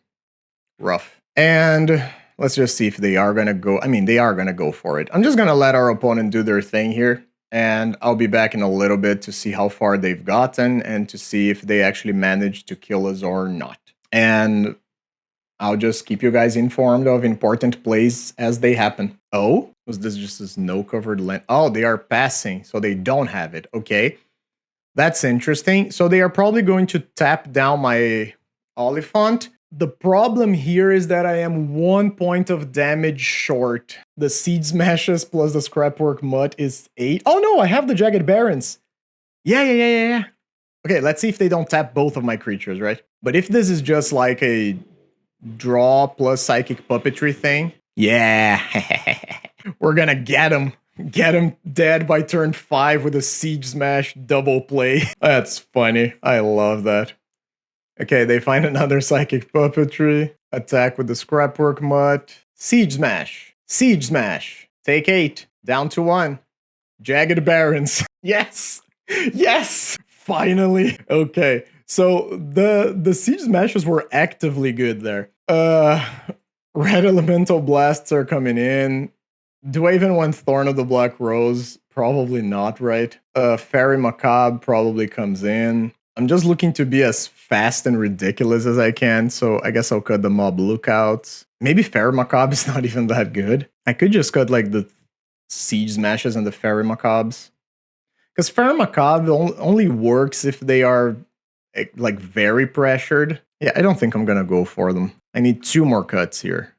Rough. And let's just see if they are gonna go. I mean, they are gonna go for it. I'm just gonna let our opponent do their thing here, and I'll be back in a little bit to see how far they've gotten and to see if they actually managed to kill us or not. And I'll just keep you guys informed of important plays as they happen. Oh, was this just a snow-covered land? Oh, they are passing, so they don't have it. Okay, that's interesting. So they are probably going to tap down my Oliphant. The problem here is that I am 1 point of damage short. The Siege Smashes plus the Scrapwork Mutt is 8. Oh no, I have the Jagged Barons. Yeah. Okay, let's see if they don't tap both of my creatures, right? But if this is just like a draw plus Psychic Puppetry thing, yeah. We're gonna get him. Get him dead by turn 5 with a Siege Smash double play. That's funny. I love that. Okay, they find another Psychic Puppetry. Attack with the Scrapwork Mutt. Siege Smash. Siege Smash. Take 8. Down to 1. Jagged Barons. Yes! Yes! Finally. Okay, so the Siege Smashes were actively good there. Red Elemental Blasts are coming in. Do I even want Thorn of the Black Rose? Probably not, right? Fairy Macabre probably comes in. I'm just looking to be as fast and ridiculous as I can, so I guess I'll cut the mob lookouts. Maybe Fairy Macabre is not even that good. I could just cut like the Siege Smashes and the Fairy Macabres. Because Fairy Macabre only works if they are like very pressured. Yeah, I don't think I'm gonna go for them. I need 2 more cuts here.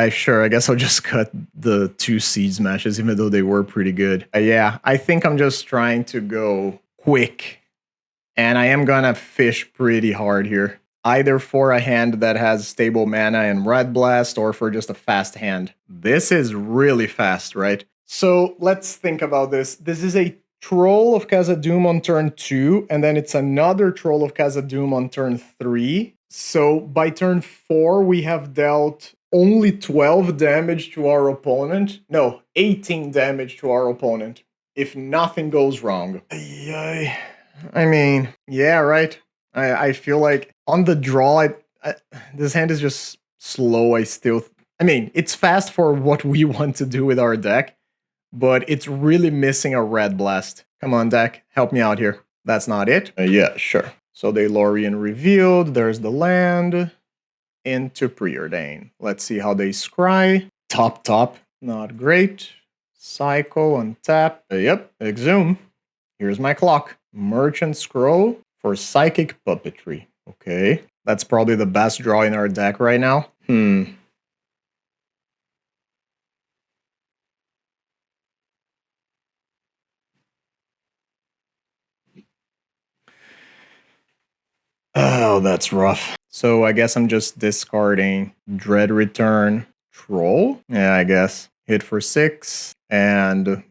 Sure, I guess I'll just cut the 2 Siege Smashes, even though they were pretty good. Yeah, I think I'm just trying to go quick. And I am gonna fish pretty hard here. Either for a hand that has stable mana and Red Blast, or for just a fast hand. This is really fast, right? So let's think about this. This is a Troll of Khazad-dûm on turn 2, and then it's another Troll of Khazad-dûm on turn 3. So by turn 4, we have dealt only 12 damage to our opponent. No, 18 damage to our opponent, if nothing goes wrong. I mean, yeah, right. I feel like on the draw, this hand is just slow. I mean, it's fast for what we want to do with our deck, but it's really missing a Red Blast. Come on, deck, help me out here. That's not it? Yeah, sure. So they Lorien revealed. There's the land into Preordain. Let's see how they scry. Top, not great. Cycle, untap. Yep, exhume. Here's my clock. Merchant Scroll for Psychic Puppetry. Okay. That's probably the best draw in our deck right now. Oh, that's rough. So I guess I'm just discarding Dread Return Troll. Yeah, I guess. Hit for 6 and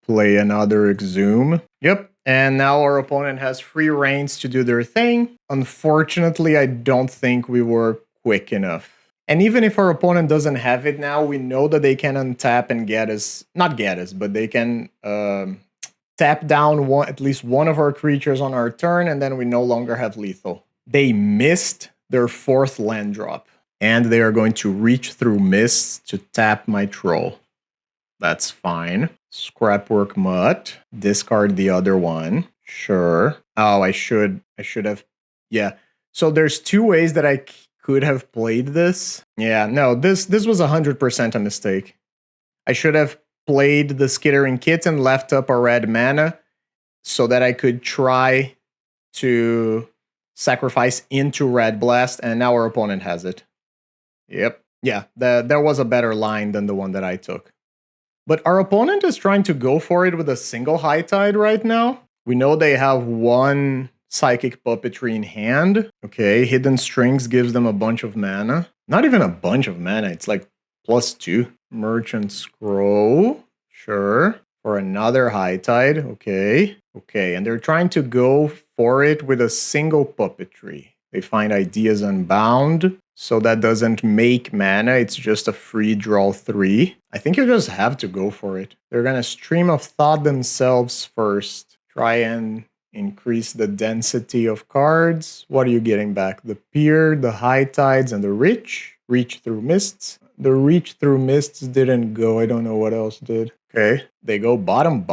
play another Exhume. Yep. And now our opponent has free reigns to do their thing. Unfortunately, I don't think we were quick enough. And even if our opponent doesn't have it now, we know that they can untap and get us, not get us, but they can tap down at least one of our creatures on our turn, and then we no longer have lethal. They missed their 4th land drop, and they are going to reach through mists to tap my troll. That's fine. Scrapwork Mutt. Discard the other one. Sure. Oh, I should have. Yeah. So there's 2 ways that I could have played this. Yeah, no, this was 100% a mistake. I should have played the Skittering Kitten, left up a red mana so that I could try to sacrifice into Red Blast, and now our opponent has it. Yep. Yeah, there was a better line than the one that I took. But our opponent is trying to go for it with a single High Tide right now. We know they have 1 Psychic Puppetry in hand. Okay, Hidden Strings gives them a bunch of mana. Not even a bunch of mana, it's like +2. Merchant Scroll, sure. For another High Tide, okay. Okay, and they're trying to go for it with a single Puppetry. They find Ideas Unbound. So that doesn't make mana, it's just a free draw 3. I think you just have to go for it. They're gonna Stream of Thought themselves first. Try and increase the density of cards. What are you getting back? The Pier, the High Tides, and the Reach. Reach Through Mists. The Reach Through Mists didn't go. I don't know what else did. Okay, they go bottom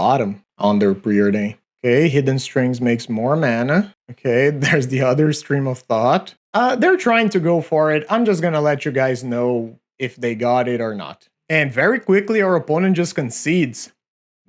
on their Preordain. Okay, Hidden Strings makes more mana. Okay, there's the other Stream of Thought. They're trying to go for it. I'm just gonna let you guys know if they got it or not. And very quickly, our opponent just concedes.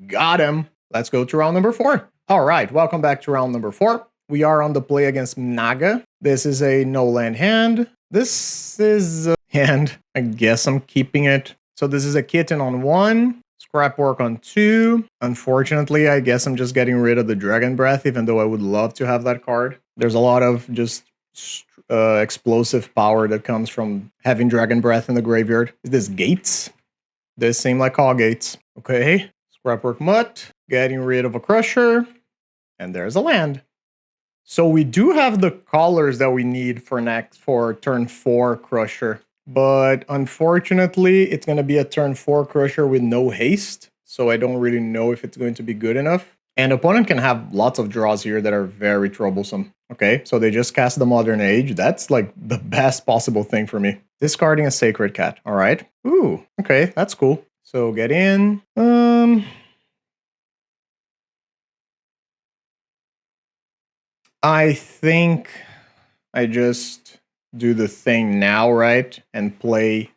Got him. Let's go to round number 4. All right, welcome back to round number 4. We are on the play against Mnaga. This is a no-land hand. This is a hand. I guess I'm keeping it. So this is a Kitten on 1. Scrapwork on 2. Unfortunately, I guess I'm just getting rid of the Dragon Breath, even though I would love to have that card. There's a lot of just explosive power that comes from having Dragon Breath in the graveyard. Is this Gates? This seem like all Gates. Okay. Scrapwork Mutt. Getting rid of a Crusher. And there's a land. So we do have the colors that we need for turn 4 Crusher. But unfortunately, it's going to be a turn 4 Crusher with no haste. So I don't really know if it's going to be good enough. And opponent can have lots of draws here that are very troublesome. Okay, so they just cast the Modern Age. That's like the best possible thing for me. Discarding a Sacred Cat. All right. Ooh, okay, that's cool. So get in. I think I just do the thing now, right? And play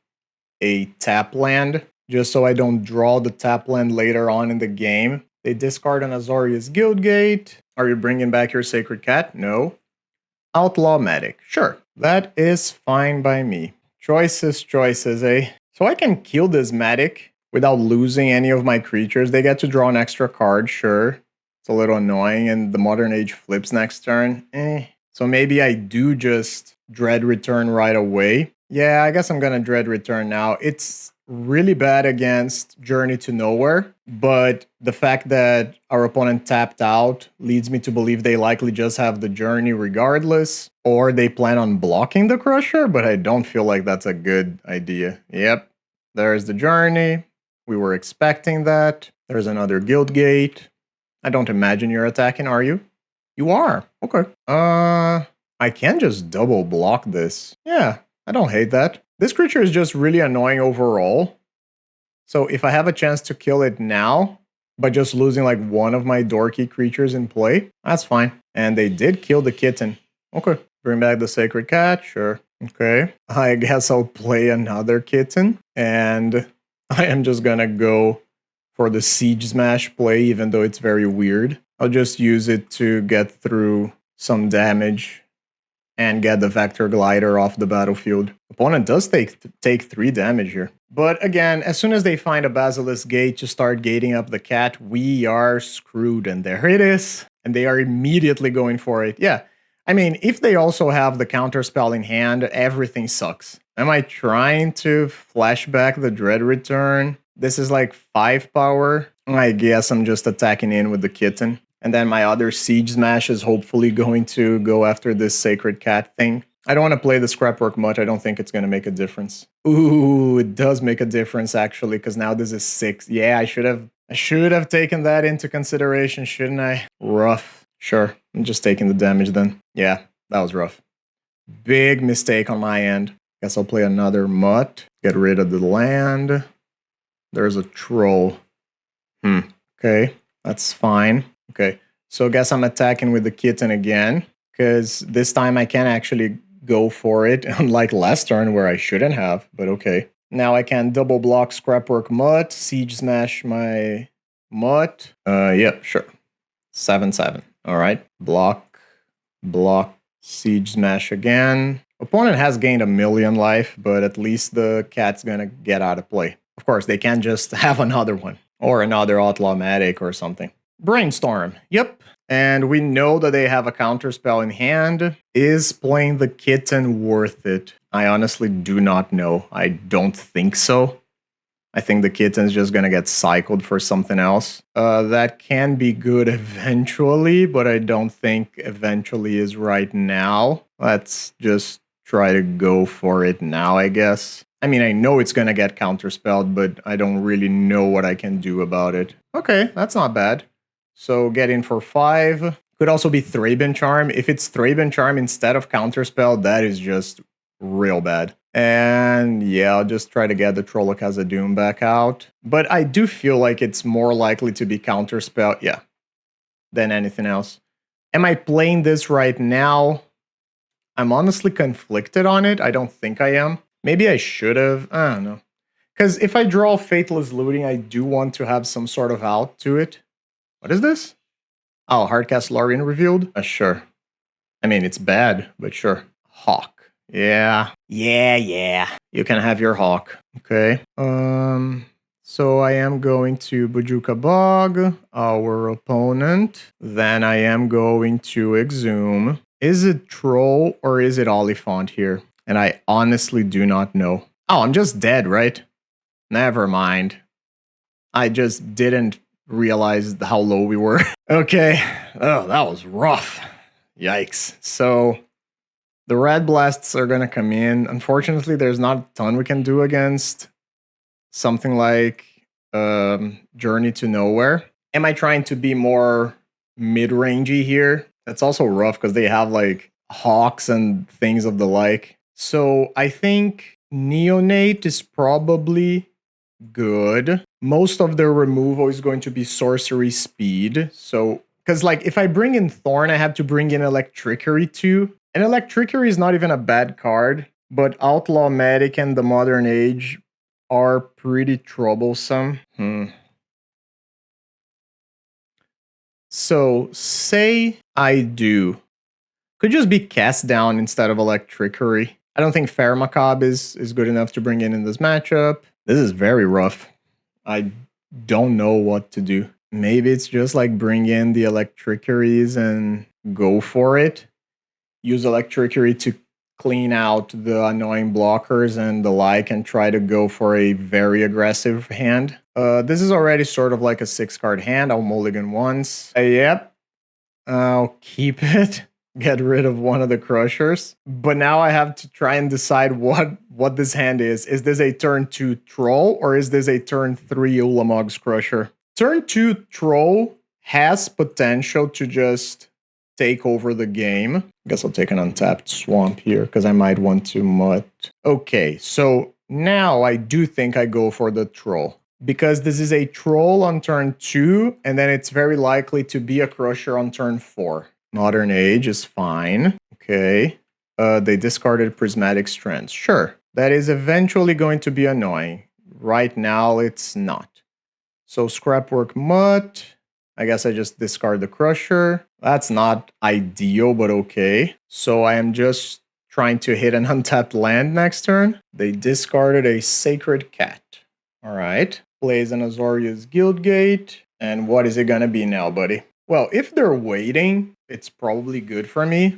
a tap land, just so I don't draw the tap land later on in the game. They discard an Azorius Guildgate. Are you bringing back your Sacred Cat? No. Outlaw Medic. Sure. That is fine by me. Choices, eh? So I can kill this Medic without losing any of my creatures. They get to draw an extra card, sure. It's a little annoying, and the Modern Age flips next turn. So maybe I do just Dread Return right away. Yeah, I guess I'm gonna Dread Return now. It's really bad against Journey to Nowhere, but the fact that our opponent tapped out leads me to believe they likely just have the Journey regardless, or they plan on blocking the Crusher, but I don't feel like that's a good idea. Yep, there's the Journey. We were expecting that. There's another Guildgate. I don't imagine you're attacking, are you? You are. Okay. I can just double block this. Yeah, I don't hate that. This creature is just really annoying overall. So if I have a chance to kill it now, by just losing like one of my dorky creatures in play, that's fine. And they did kill the kitten. Okay. Bring back the Sacred Cat, sure. Okay. I guess I'll play another kitten. And I am just gonna go for the Siege Smash play, even though it's very weird. I'll just use it to get through some damage and get the Vector Glider off the battlefield. Opponent does take 3 damage here. But again, as soon as they find a Basilisk Gate to start gating up the cat, we are screwed. And there it is. And they are immediately going for it. Yeah. I mean, if they also have the counterspell in hand, everything sucks. Am I trying to flashback the Dread Return? This is like 5 power. I guess I'm just attacking in with the kitten. And then my other Siege Smash is hopefully going to go after this Sacred Cat thing. I don't want to play the Scrapwork Mutt. I don't think it's going to make a difference. Ooh, it does make a difference actually, because now this is 6. Yeah, I should have taken that into consideration, shouldn't I? Rough. Sure, I'm just taking the damage then. Yeah, that was rough. Big mistake on my end. Guess I'll play another Mutt. Get rid of the land. There's a Troll. Okay, that's fine. Okay, so I guess I'm attacking with the kitten again, because this time I can actually go for it, unlike last turn where I shouldn't have, but okay. Now I can double block Scrapwork Mutt, Siege Smash my Mutt. Yep, sure. 7/7. All right, block, Siege Smash again. Opponent has gained 1,000,000 life, but at least the cat's gonna get out of play. Of course, they can't just have another one, or another Outlaw Medic or something. Brainstorm. Yep. And we know that they have a counterspell in hand. Is playing the kitten worth it? I honestly do not know. I don't think so. I think the kitten's just gonna get cycled for something else. That can be good eventually, but I don't think eventually is right now. Let's just try to go for it now, I guess. I mean, I know it's gonna get counterspelled, but I don't really know what I can do about it. Okay, that's not bad. So get in for 5. Could also be Thraben Charm. If it's Thraben Charm instead of Counterspell, that is just real bad. And yeah, I'll just try to get the Trollocaz Doom back out. But I do feel like it's more likely to be Counterspell, yeah, than anything else. Am I playing this right now? I'm honestly conflicted on it. I don't think I am. Maybe I should have. I don't know. Because if I draw Faithless Looting, I do want to have some sort of out to it. What is this? Oh, Hardcast Lorien revealed? Sure. I mean, it's bad, but sure. Hawk. Yeah. You can have your Hawk. Okay. So I am going to Bojuka Bog, our opponent. Then I am going to Exhume. Is it Troll or is it Oliphant here? And I honestly do not know. Oh, I'm just dead, right? Never mind. I just didn't realize how low we were. Okay. Oh, that was rough. Yikes. So the Red Blasts are going to come in. Unfortunately, there's not a ton we can do against something like Journey to Nowhere. Am I trying to be more mid-rangey here? That's also rough because they have like Hawks and things of the like. So I think Neonate is probably good. Most of their removal is going to be sorcery speed. So Because, like, if I bring in Thorn, I have to bring in Electricity too. And Electricity is not even a bad card, but Outlaw Medic and the Modern Age are pretty troublesome. So, say I do. Could just be Cast Down instead of Electricity. I don't think Pharmacob is good enough to bring in this matchup. This is very rough. I don't know what to do. Maybe it's just like bring in the Electricities and go for it. Use Electricity to clean out the annoying blockers and the like and try to go for a very aggressive hand. This is already sort of like a 6-card hand. I'll mulligan once. Yep. I'll keep it. Get rid of one of the crushers. But now I have to try and decide what this hand is. Is this a turn 2 troll or is this a turn 3 Ulamog's crusher? Turn 2 troll has potential to just take over the game. I guess I'll take an untapped swamp here because I might want to mutt. Okay, so now I do think I go for the troll. Because this is a troll on turn 2, and then it's very likely to be a crusher on turn 4. Modern Age is fine. Okay. They discarded Prismatic Strands. Sure. That is eventually going to be annoying. Right now, it's not. So Scrapwork Mutt. I guess I just discard the Crusher. That's not ideal, but okay. So I am just trying to hit an untapped land next turn. They discarded a Sacred Cat. All right. Plays an Azorius Guildgate. And what is it going to be now, buddy? Well, if they're waiting, it's probably good for me.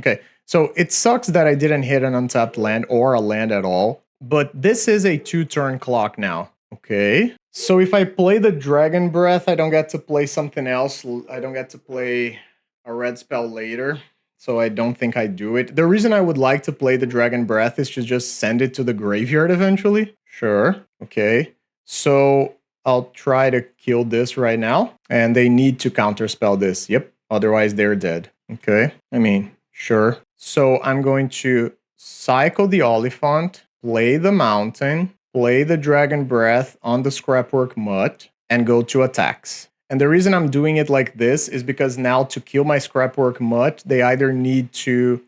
Okay, so it sucks that I didn't hit an untapped land or a land at all. But this is a 2-turn clock now. Okay, so if I play the Dragon Breath, I don't get to play something else. I don't get to play a red spell later. So I don't think I do it. The reason I would like to play the Dragon Breath is to just send it to the graveyard eventually. Sure, okay. So I'll try to kill this right now. And they need to counterspell this. Yep. Otherwise, they're dead. Okay. I mean, sure. So I'm going to cycle the Oliphant, play the Mountain, play the Dragon Breath on the Scrapwork Mutt, and go to attacks. And the reason I'm doing it like this is because now to kill my Scrapwork Mutt, they either need to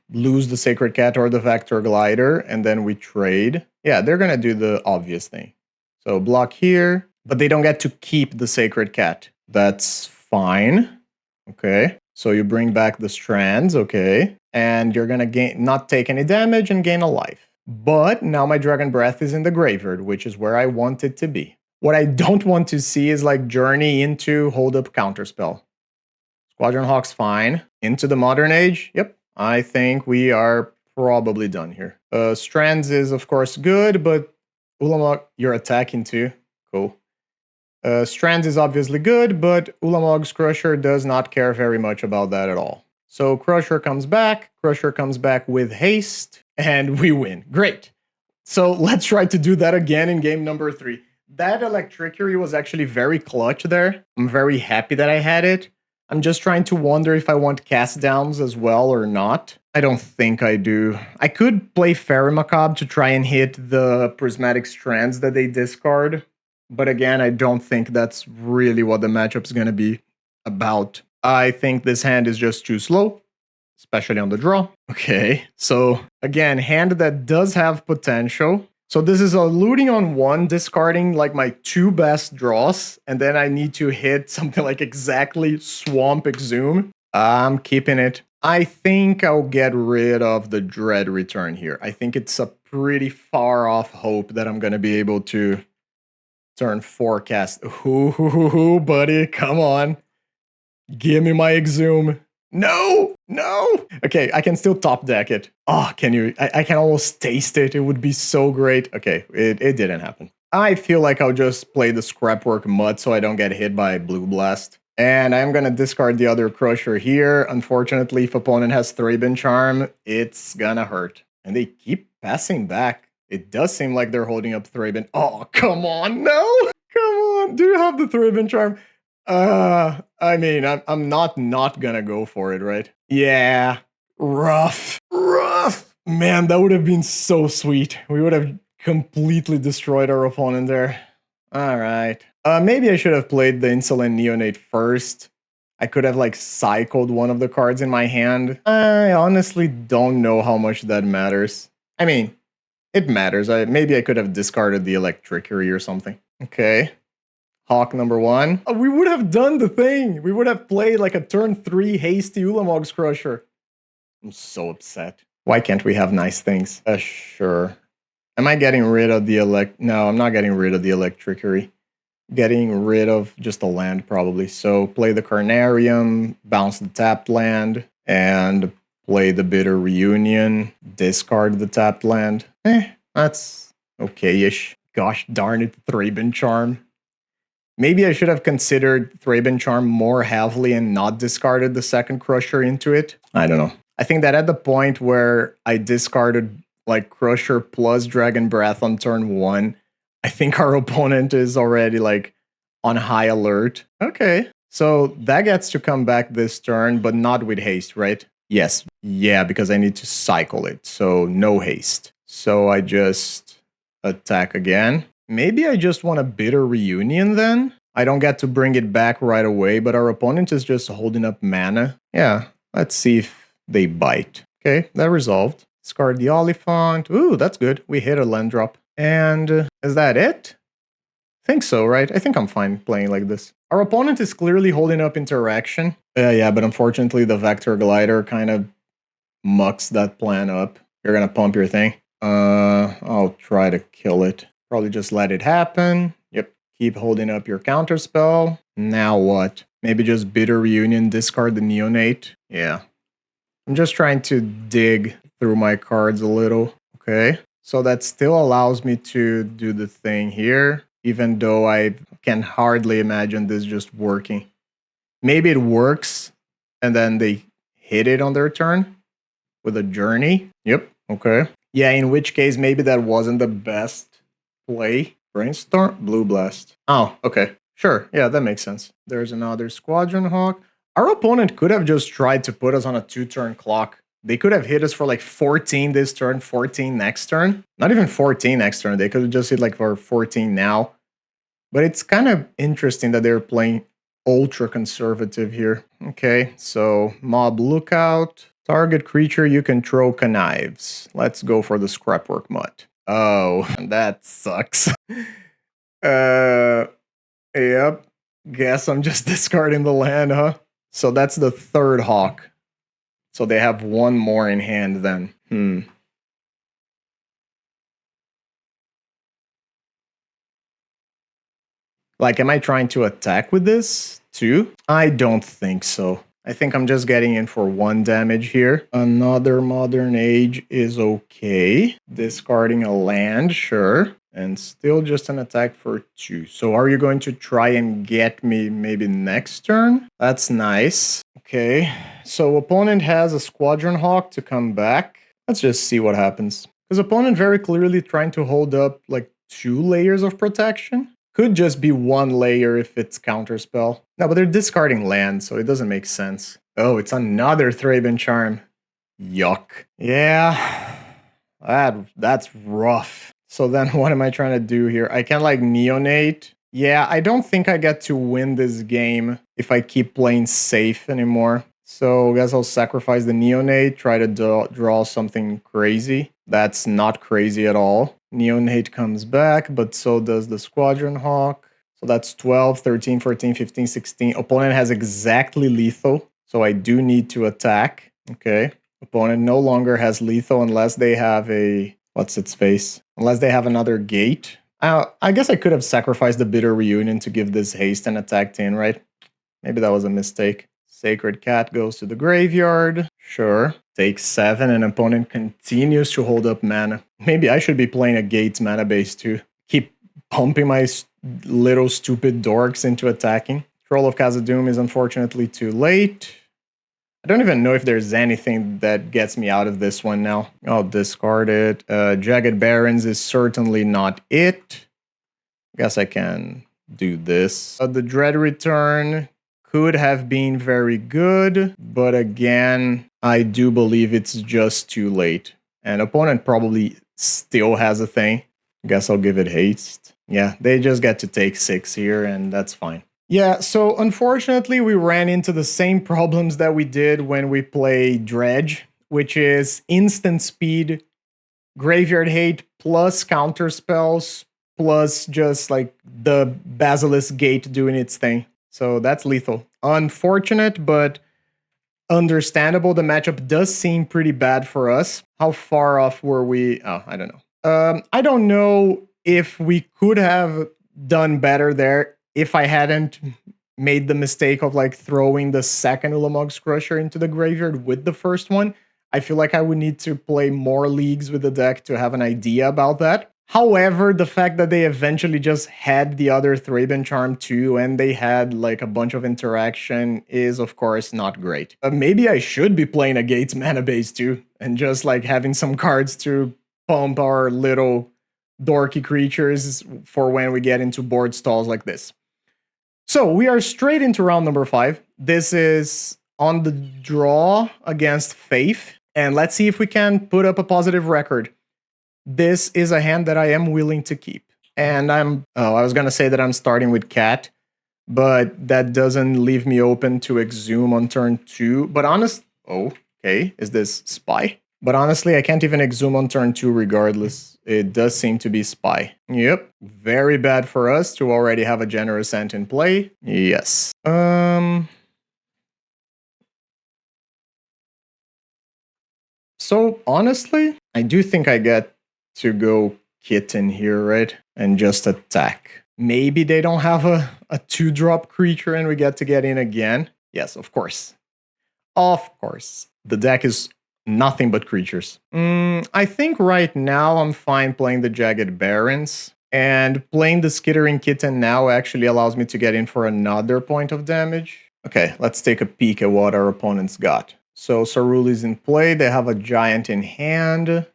lose the Sacred Cat or the Vector Glider, and then we trade. Yeah, they're going to do the obvious thing. So block here, but they don't get to keep the Sacred Cat. That's fine. Okay. So you bring back the strands, okay. And you're gonna not take any damage and gain a life. But now my Dragon Breath is in the graveyard, which is where I want it to be. What I don't want to see is like Journey into Hold Up Counterspell. Squadron Hawk's fine. Into the Modern Age, yep. I think we are probably done here. Strands is of course good, but Ulamog, you're attacking too. Cool. Strands is obviously good, but Ulamog's Crusher does not care very much about that at all. So Crusher comes back with haste, and we win. Great. So let's try to do that again in game number 3. That Electricity was actually very clutch there. I'm very happy that I had it. I'm just trying to wonder if I want cast downs as well or not. I don't think I do. I could play Pharmacob to try and hit the Prismatic Strands that they discard. But again, I don't think that's really what the matchup's going to be about. I think this hand is just too slow, especially on the draw. Okay, so again, hand that does have potential. So this is a looting on 1, discarding like my 2 best draws, and then I need to hit something like exactly Swamp Exhume. I'm keeping it. I think I'll get rid of the Dread Return here. I think it's a pretty far off hope that I'm going to be able to turn 4 cast. Ooh, buddy, come on. Give me my Exhume. No, no. Okay, I can still top deck it. Oh, can you? I can almost taste it. It would be so great. Okay, it didn't happen. I feel like I'll just play the Scrapwork Mutt so I don't get hit by Blue Blast. And I'm going to discard the other Crusher here. Unfortunately, if opponent has Thraben Charm, it's gonna hurt. And they keep passing back. It does seem like they're holding up Thraben. Oh, come on, no! Come on, do you have the Thraben Charm? I mean, I'm not gonna go for it, right? Yeah, rough. Man, that would have been so sweet. We would have completely destroyed our opponent there. All right. Maybe I should have played the Insolent Neonate first. I could have like cycled one of the cards in my hand. I honestly don't know how much that matters. I mean, it matters. Maybe I could have discarded the Electricity or something. Okay. Hawk number 1. Oh, we would have done the thing. We would have played like a turn 3 hasty Ulamog's Crusher. I'm so upset. Why can't we have nice things? Sure. Am I getting rid of the No, I'm not getting rid of the Electricity. Getting rid of just a land probably. So play the Carnarium, bounce the tapped land, and play the Bitter Reunion, discard the tapped land. That's okay-ish. Gosh darn it, Thraben Charm. Maybe I should have considered Thraben Charm more heavily and not discarded the second Crusher into it. I don't know. I think that at the point where I discarded like Crusher plus Dragon Breath on turn 1, I think our opponent is already like on high alert. Okay. So that gets to come back this turn, but not with haste, right? Yes. Yeah, because I need to cycle it. So no haste. So I just attack again. Maybe I just want a Bitter Reunion then? I don't get to bring it back right away, but our opponent is just holding up mana. Yeah, let's see if they bite. Okay, that resolved. Discard the Oliphant. Ooh, that's good. We hit a land drop. And is that it? I think so, right? I think I'm fine playing like this. Our opponent is clearly holding up Interaction. Yeah, but unfortunately the Vector Glider kind of mucks that plan up. You're gonna pump your thing. I'll try to kill it. Probably just let it happen. Yep. Keep holding up your counterspell. Now what? Maybe just Bitter Reunion, discard the Neonate. Yeah. I'm just trying to dig through my cards a little. Okay. So that still allows me to do the thing here, even though I can hardly imagine this just working. Maybe it works, and then they hit it on their turn with a Journey. Yep. Okay. Yeah, in which case maybe that wasn't the best play. Brainstorm, Blue Blast. Oh, okay. Sure. Yeah, that makes sense. There's another Squadron Hawk. Our opponent could have just tried to put us on a 2-turn clock. They could have hit us for like 14 this turn, 14 next turn. Not even 14 next turn. They could have just hit like for 14 now. But it's kind of interesting that they're playing ultra conservative here. Okay, so Mob Lookout. Target creature you control connives. Let's go for the Scrapwork Mutt. Oh, that sucks. Yep. Guess I'm just discarding the land, huh? So that's the third Hawk. So they have one more in hand then. Like, am I trying to attack with this too? I don't think so. I think I'm just getting in for 1 damage here. Another Modern Age is okay. Discarding a land, sure. And still just an attack for 2. So are you going to try and get me maybe next turn? That's nice. Okay, so opponent has a Squadron Hawk to come back. Let's just see what happens. Because opponent very clearly trying to hold up like 2 layers of protection. Could just be 1 layer if it's counterspell. No, but they're discarding land, so it doesn't make sense. Oh, it's another Thraben Charm. Yuck. Yeah, that's rough. So then what am I trying to do here? I can like Neonate. Yeah, I don't think I get to win this game if I keep playing safe anymore. So I guess I'll sacrifice the Neonate, try to draw something crazy. That's not crazy at all. Neonate comes back, but so does the Squadron Hawk. So that's 12, 13, 14, 15, 16. Opponent has exactly lethal, so I do need to attack. Okay. Opponent no longer has lethal unless they have a... What's its face? Unless they have another gate. I guess I could have sacrificed the Bitter Reunion to give this haste and attacked in, right? Maybe that was a mistake. Sacred Cat goes to the graveyard. Sure. Takes 7 and opponent continues to hold up mana. Maybe I should be playing a Gates mana base too. Keep pumping my little stupid dorks into attacking. Troll of Khazad-dûm is unfortunately too late. I don't even know if there's anything that gets me out of this one now. I'll discard it. Jagged Barrens is certainly not it. I guess I can do this. The Dread Return could have been very good, but again, I do believe it's just too late. And opponent probably still has a thing. Guess I'll give it haste. Yeah, they just get to take 6 here, and that's fine. Yeah, so unfortunately, we ran into the same problems that we did when we played Dredge, which is instant speed, graveyard hate, plus counter spells, plus just like the Basilisk Gate doing its thing. So that's lethal. Unfortunate, but understandable. The matchup does seem pretty bad for us. How far off were we? Oh, I don't know. I don't know if we could have done better there if I hadn't made the mistake of like throwing the second Ulamog's Crusher into the graveyard with the first one. I feel like I would need to play more leagues with the deck to have an idea about that. However, the fact that they eventually just had the other Thraben Charm too, and they had like a bunch of interaction is of course not great. Maybe I should be playing a Gates mana base too, and just like having some cards to pump our little dorky creatures for when we get into board stalls like this. So we are straight into round number 5. This is on the draw against fayf, and let's see if we can put up a positive record. This is a hand that I am willing to keep. And I was going to say that I'm starting with Cat, but that doesn't leave me open to Exhume on turn 2. But okay, is this Spy? But honestly, I can't even Exhume on turn 2 regardless. It does seem to be Spy. Yep, very bad for us to already have a Generous Ant in play. Yes. So honestly, I do think I get to go Kitten here, right? And just attack. Maybe they don't have a 2-drop creature and we get to get in again. Yes, of course. Of course. The deck is nothing but creatures. I think right now I'm fine playing the Jagged Barrens. And playing the Skittering Kitten now actually allows me to get in for another point of damage. Okay, let's take a peek at what our opponents got. So Saruli's in play. They have a Giant in hand.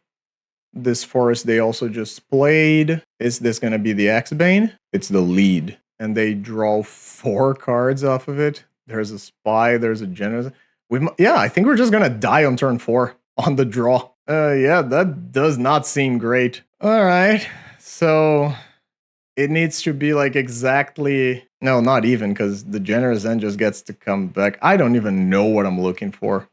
This forest they also just played. Is this going to be the X-Bane? It's the lead. And they draw 4 cards off of it. There's a Spy, there's a Generous. Yeah, I think we're just going to die on turn 4 on the draw. Yeah, that does not seem great. All right, so it needs to be like exactly... No, not even, because the Generous End just gets to come back. I don't even know what I'm looking for.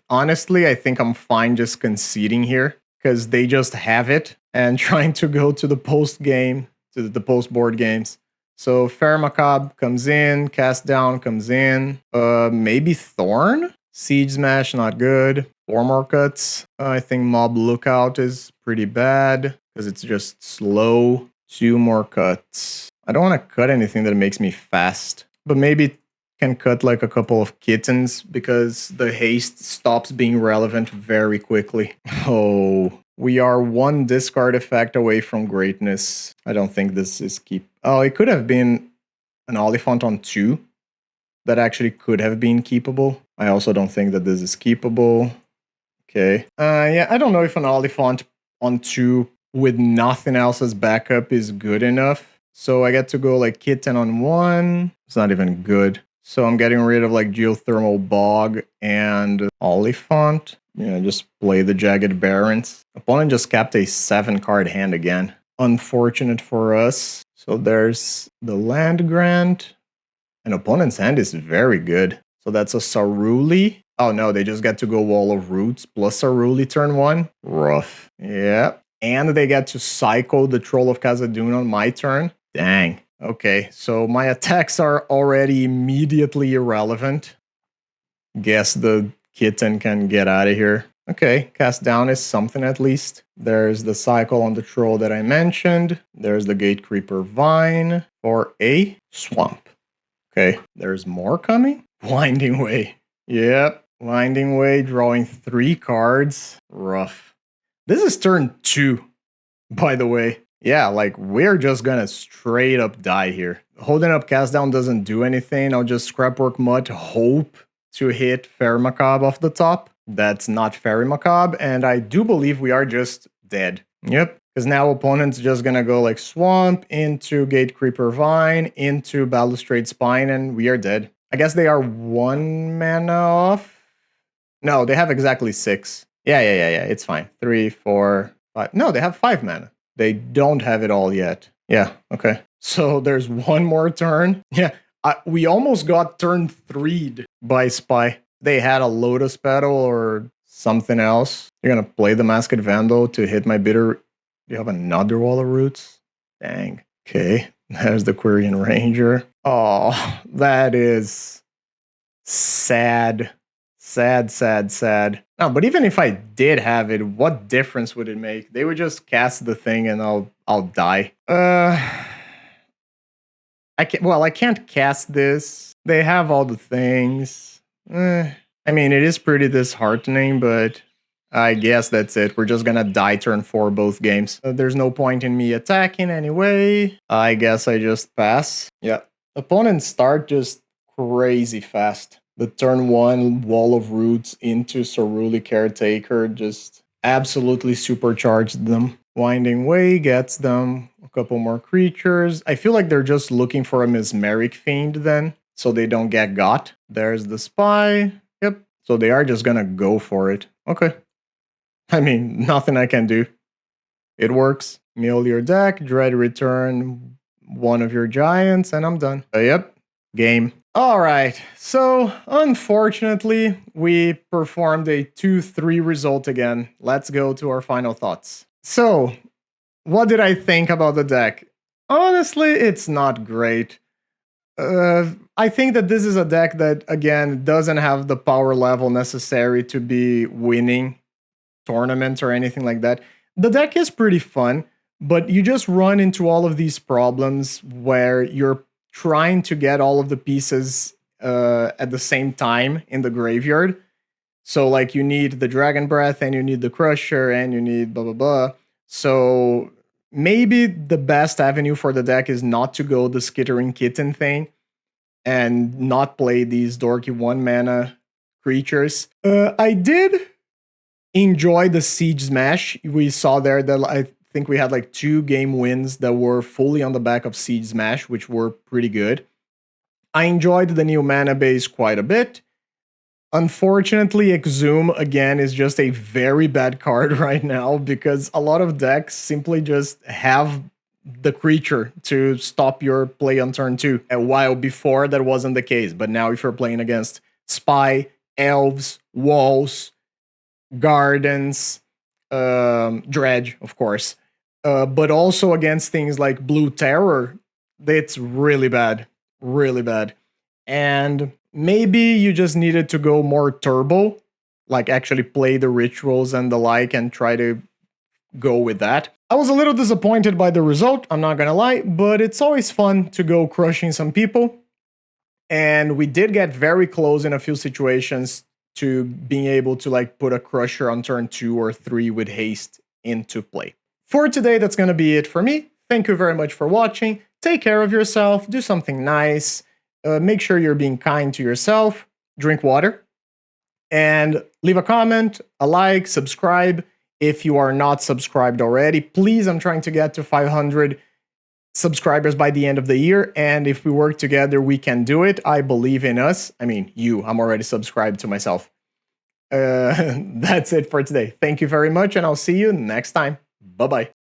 Honestly, I think I'm fine just conceding here, because they just have it and trying to go to the post game, to the post board games. So Fair Macabre comes in, Cast Down comes in, maybe Thorn? Siege Smash, not good. 4 more cuts. I think Mob Lookout is pretty bad because it's just slow. 2 more cuts. I don't want to cut anything that makes me fast, but maybe can cut like a couple of kittens because the haste stops being relevant very quickly. Oh, we are 1 discard effect away from greatness. I don't think this is keep. Oh, it could have been an Oliphant on 2 that actually could have been keepable. I also don't think that this is keepable. Okay. Yeah, I don't know if an Oliphant on 2 with nothing else as backup is good enough. So I get to go like Kitten on 1. It's not even good. So I'm getting rid of like Geothermal Bog and Oliphant. Yeah, just play the Jagged Barrens. Opponent just capped a 7-card hand again. Unfortunate for us. So there's the Land Grant. And opponent's hand is very good. So that's a Saruli. Oh no, they just get to go Wall of Roots plus Saruli turn 1. Rough. Yeah. And they get to cycle the Troll of Khazad-dûm on my turn. Dang. Okay, so my attacks are already immediately irrelevant. Guess the Kitten can get out of here. Okay, Cast Down is something at least. There's the cycle on the Troll that I mentioned. There's the Gate Creeper Vine for a Swamp. Okay, there's more coming. Winding Way. Yep, Winding Way, drawing 3 cards. Rough. This is turn 2, by the way. Yeah, like, we're just gonna straight up die here. Holding up Cast Down doesn't do anything. I'll just Scrapwork Mud, hope to hit Fair Macabre off the top. That's not Fairy Macabre, and I do believe we are just dead. Yep, because now opponent's just gonna go like Swamp, into Gate Creeper Vine, into Balustrade Spine, and we are dead. I guess they are 1 mana off? No, they have exactly 6. Yeah, it's fine. 3, 4, 5. No, they have 5 mana. They don't have it all yet. Yeah, okay. So there's 1 more turn. Yeah, We almost got turn 3'd by Spy. They had a Lotus Petal or something else. You're gonna play the Masked Vandal to hit my bitter. You have another Wall of Roots? Dang. Okay, there's the Quirion Ranger. Oh, that is sad. Sad, sad, sad. No, but even if I did have it, what difference would it make? They would just cast the thing and I'll die. I can't cast this. They have all the things. I mean, it is pretty disheartening, but I guess that's it. We're just gonna die turn 4 both games. There's no point in me attacking anyway. I guess I just pass. Yeah. Opponents start just crazy fast. The turn 1 Wall of Roots into Ceruli Caretaker just absolutely supercharged them. Winding Way gets them a couple more creatures. I feel like they're just looking for a Mesmeric Fiend then, so they don't get got. There's the Spy. Yep. So they are just gonna go for it. Okay. I mean, nothing I can do. It works. Mill your deck, Dread Return one of your giants, and I'm done. Yep. Game. Alright, so unfortunately, we performed a 2-3 result again. Let's go to our final thoughts. So, what did I think about the deck? Honestly, it's not great. I think that this is a deck that, again, doesn't have the power level necessary to be winning tournaments or anything like that. The deck is pretty fun, but you just run into all of these problems where you're trying to get all of the pieces at the same time in the graveyard. So, like, you need the Dragon Breath, and you need the Crusher, and you need blah, blah, blah. So, maybe the best avenue for the deck is not to go the Skittering Kitten thing and not play these dorky 1-mana creatures. I did enjoy the Siege Smash. We saw there that I think we had like 2 game wins that were fully on the back of Siege Smash, which were pretty good. I enjoyed the new mana base quite a bit. Unfortunately, Exhume, again, is just a very bad card right now because a lot of decks simply just have the creature to stop your play on turn 2. A while before, that wasn't the case. But now if you're playing against Spy, Elves, Walls, Gardens, Dredge, of course, but also against things like Blue Terror, it's really bad. Really bad. And maybe you just needed to go more turbo, like actually play the rituals and the like and try to go with that. I was a little disappointed by the result, I'm not gonna lie, but it's always fun to go crushing some people. And we did get very close in a few situations to being able to like put a Crusher on turn 2 or 3 with haste into play. For today, that's gonna be it for me. Thank you very much for watching. Take care of yourself, do something nice, make sure you're being kind to yourself, drink water, and leave a comment, a like, subscribe. If you are not subscribed already, please, I'm trying to get to 500 subscribers by the end of the year, and if we work together, we can do it. I believe in us. I mean, I'm already subscribed to myself. That's it for today. Thank you very much, and I'll see you next time. Bye-bye.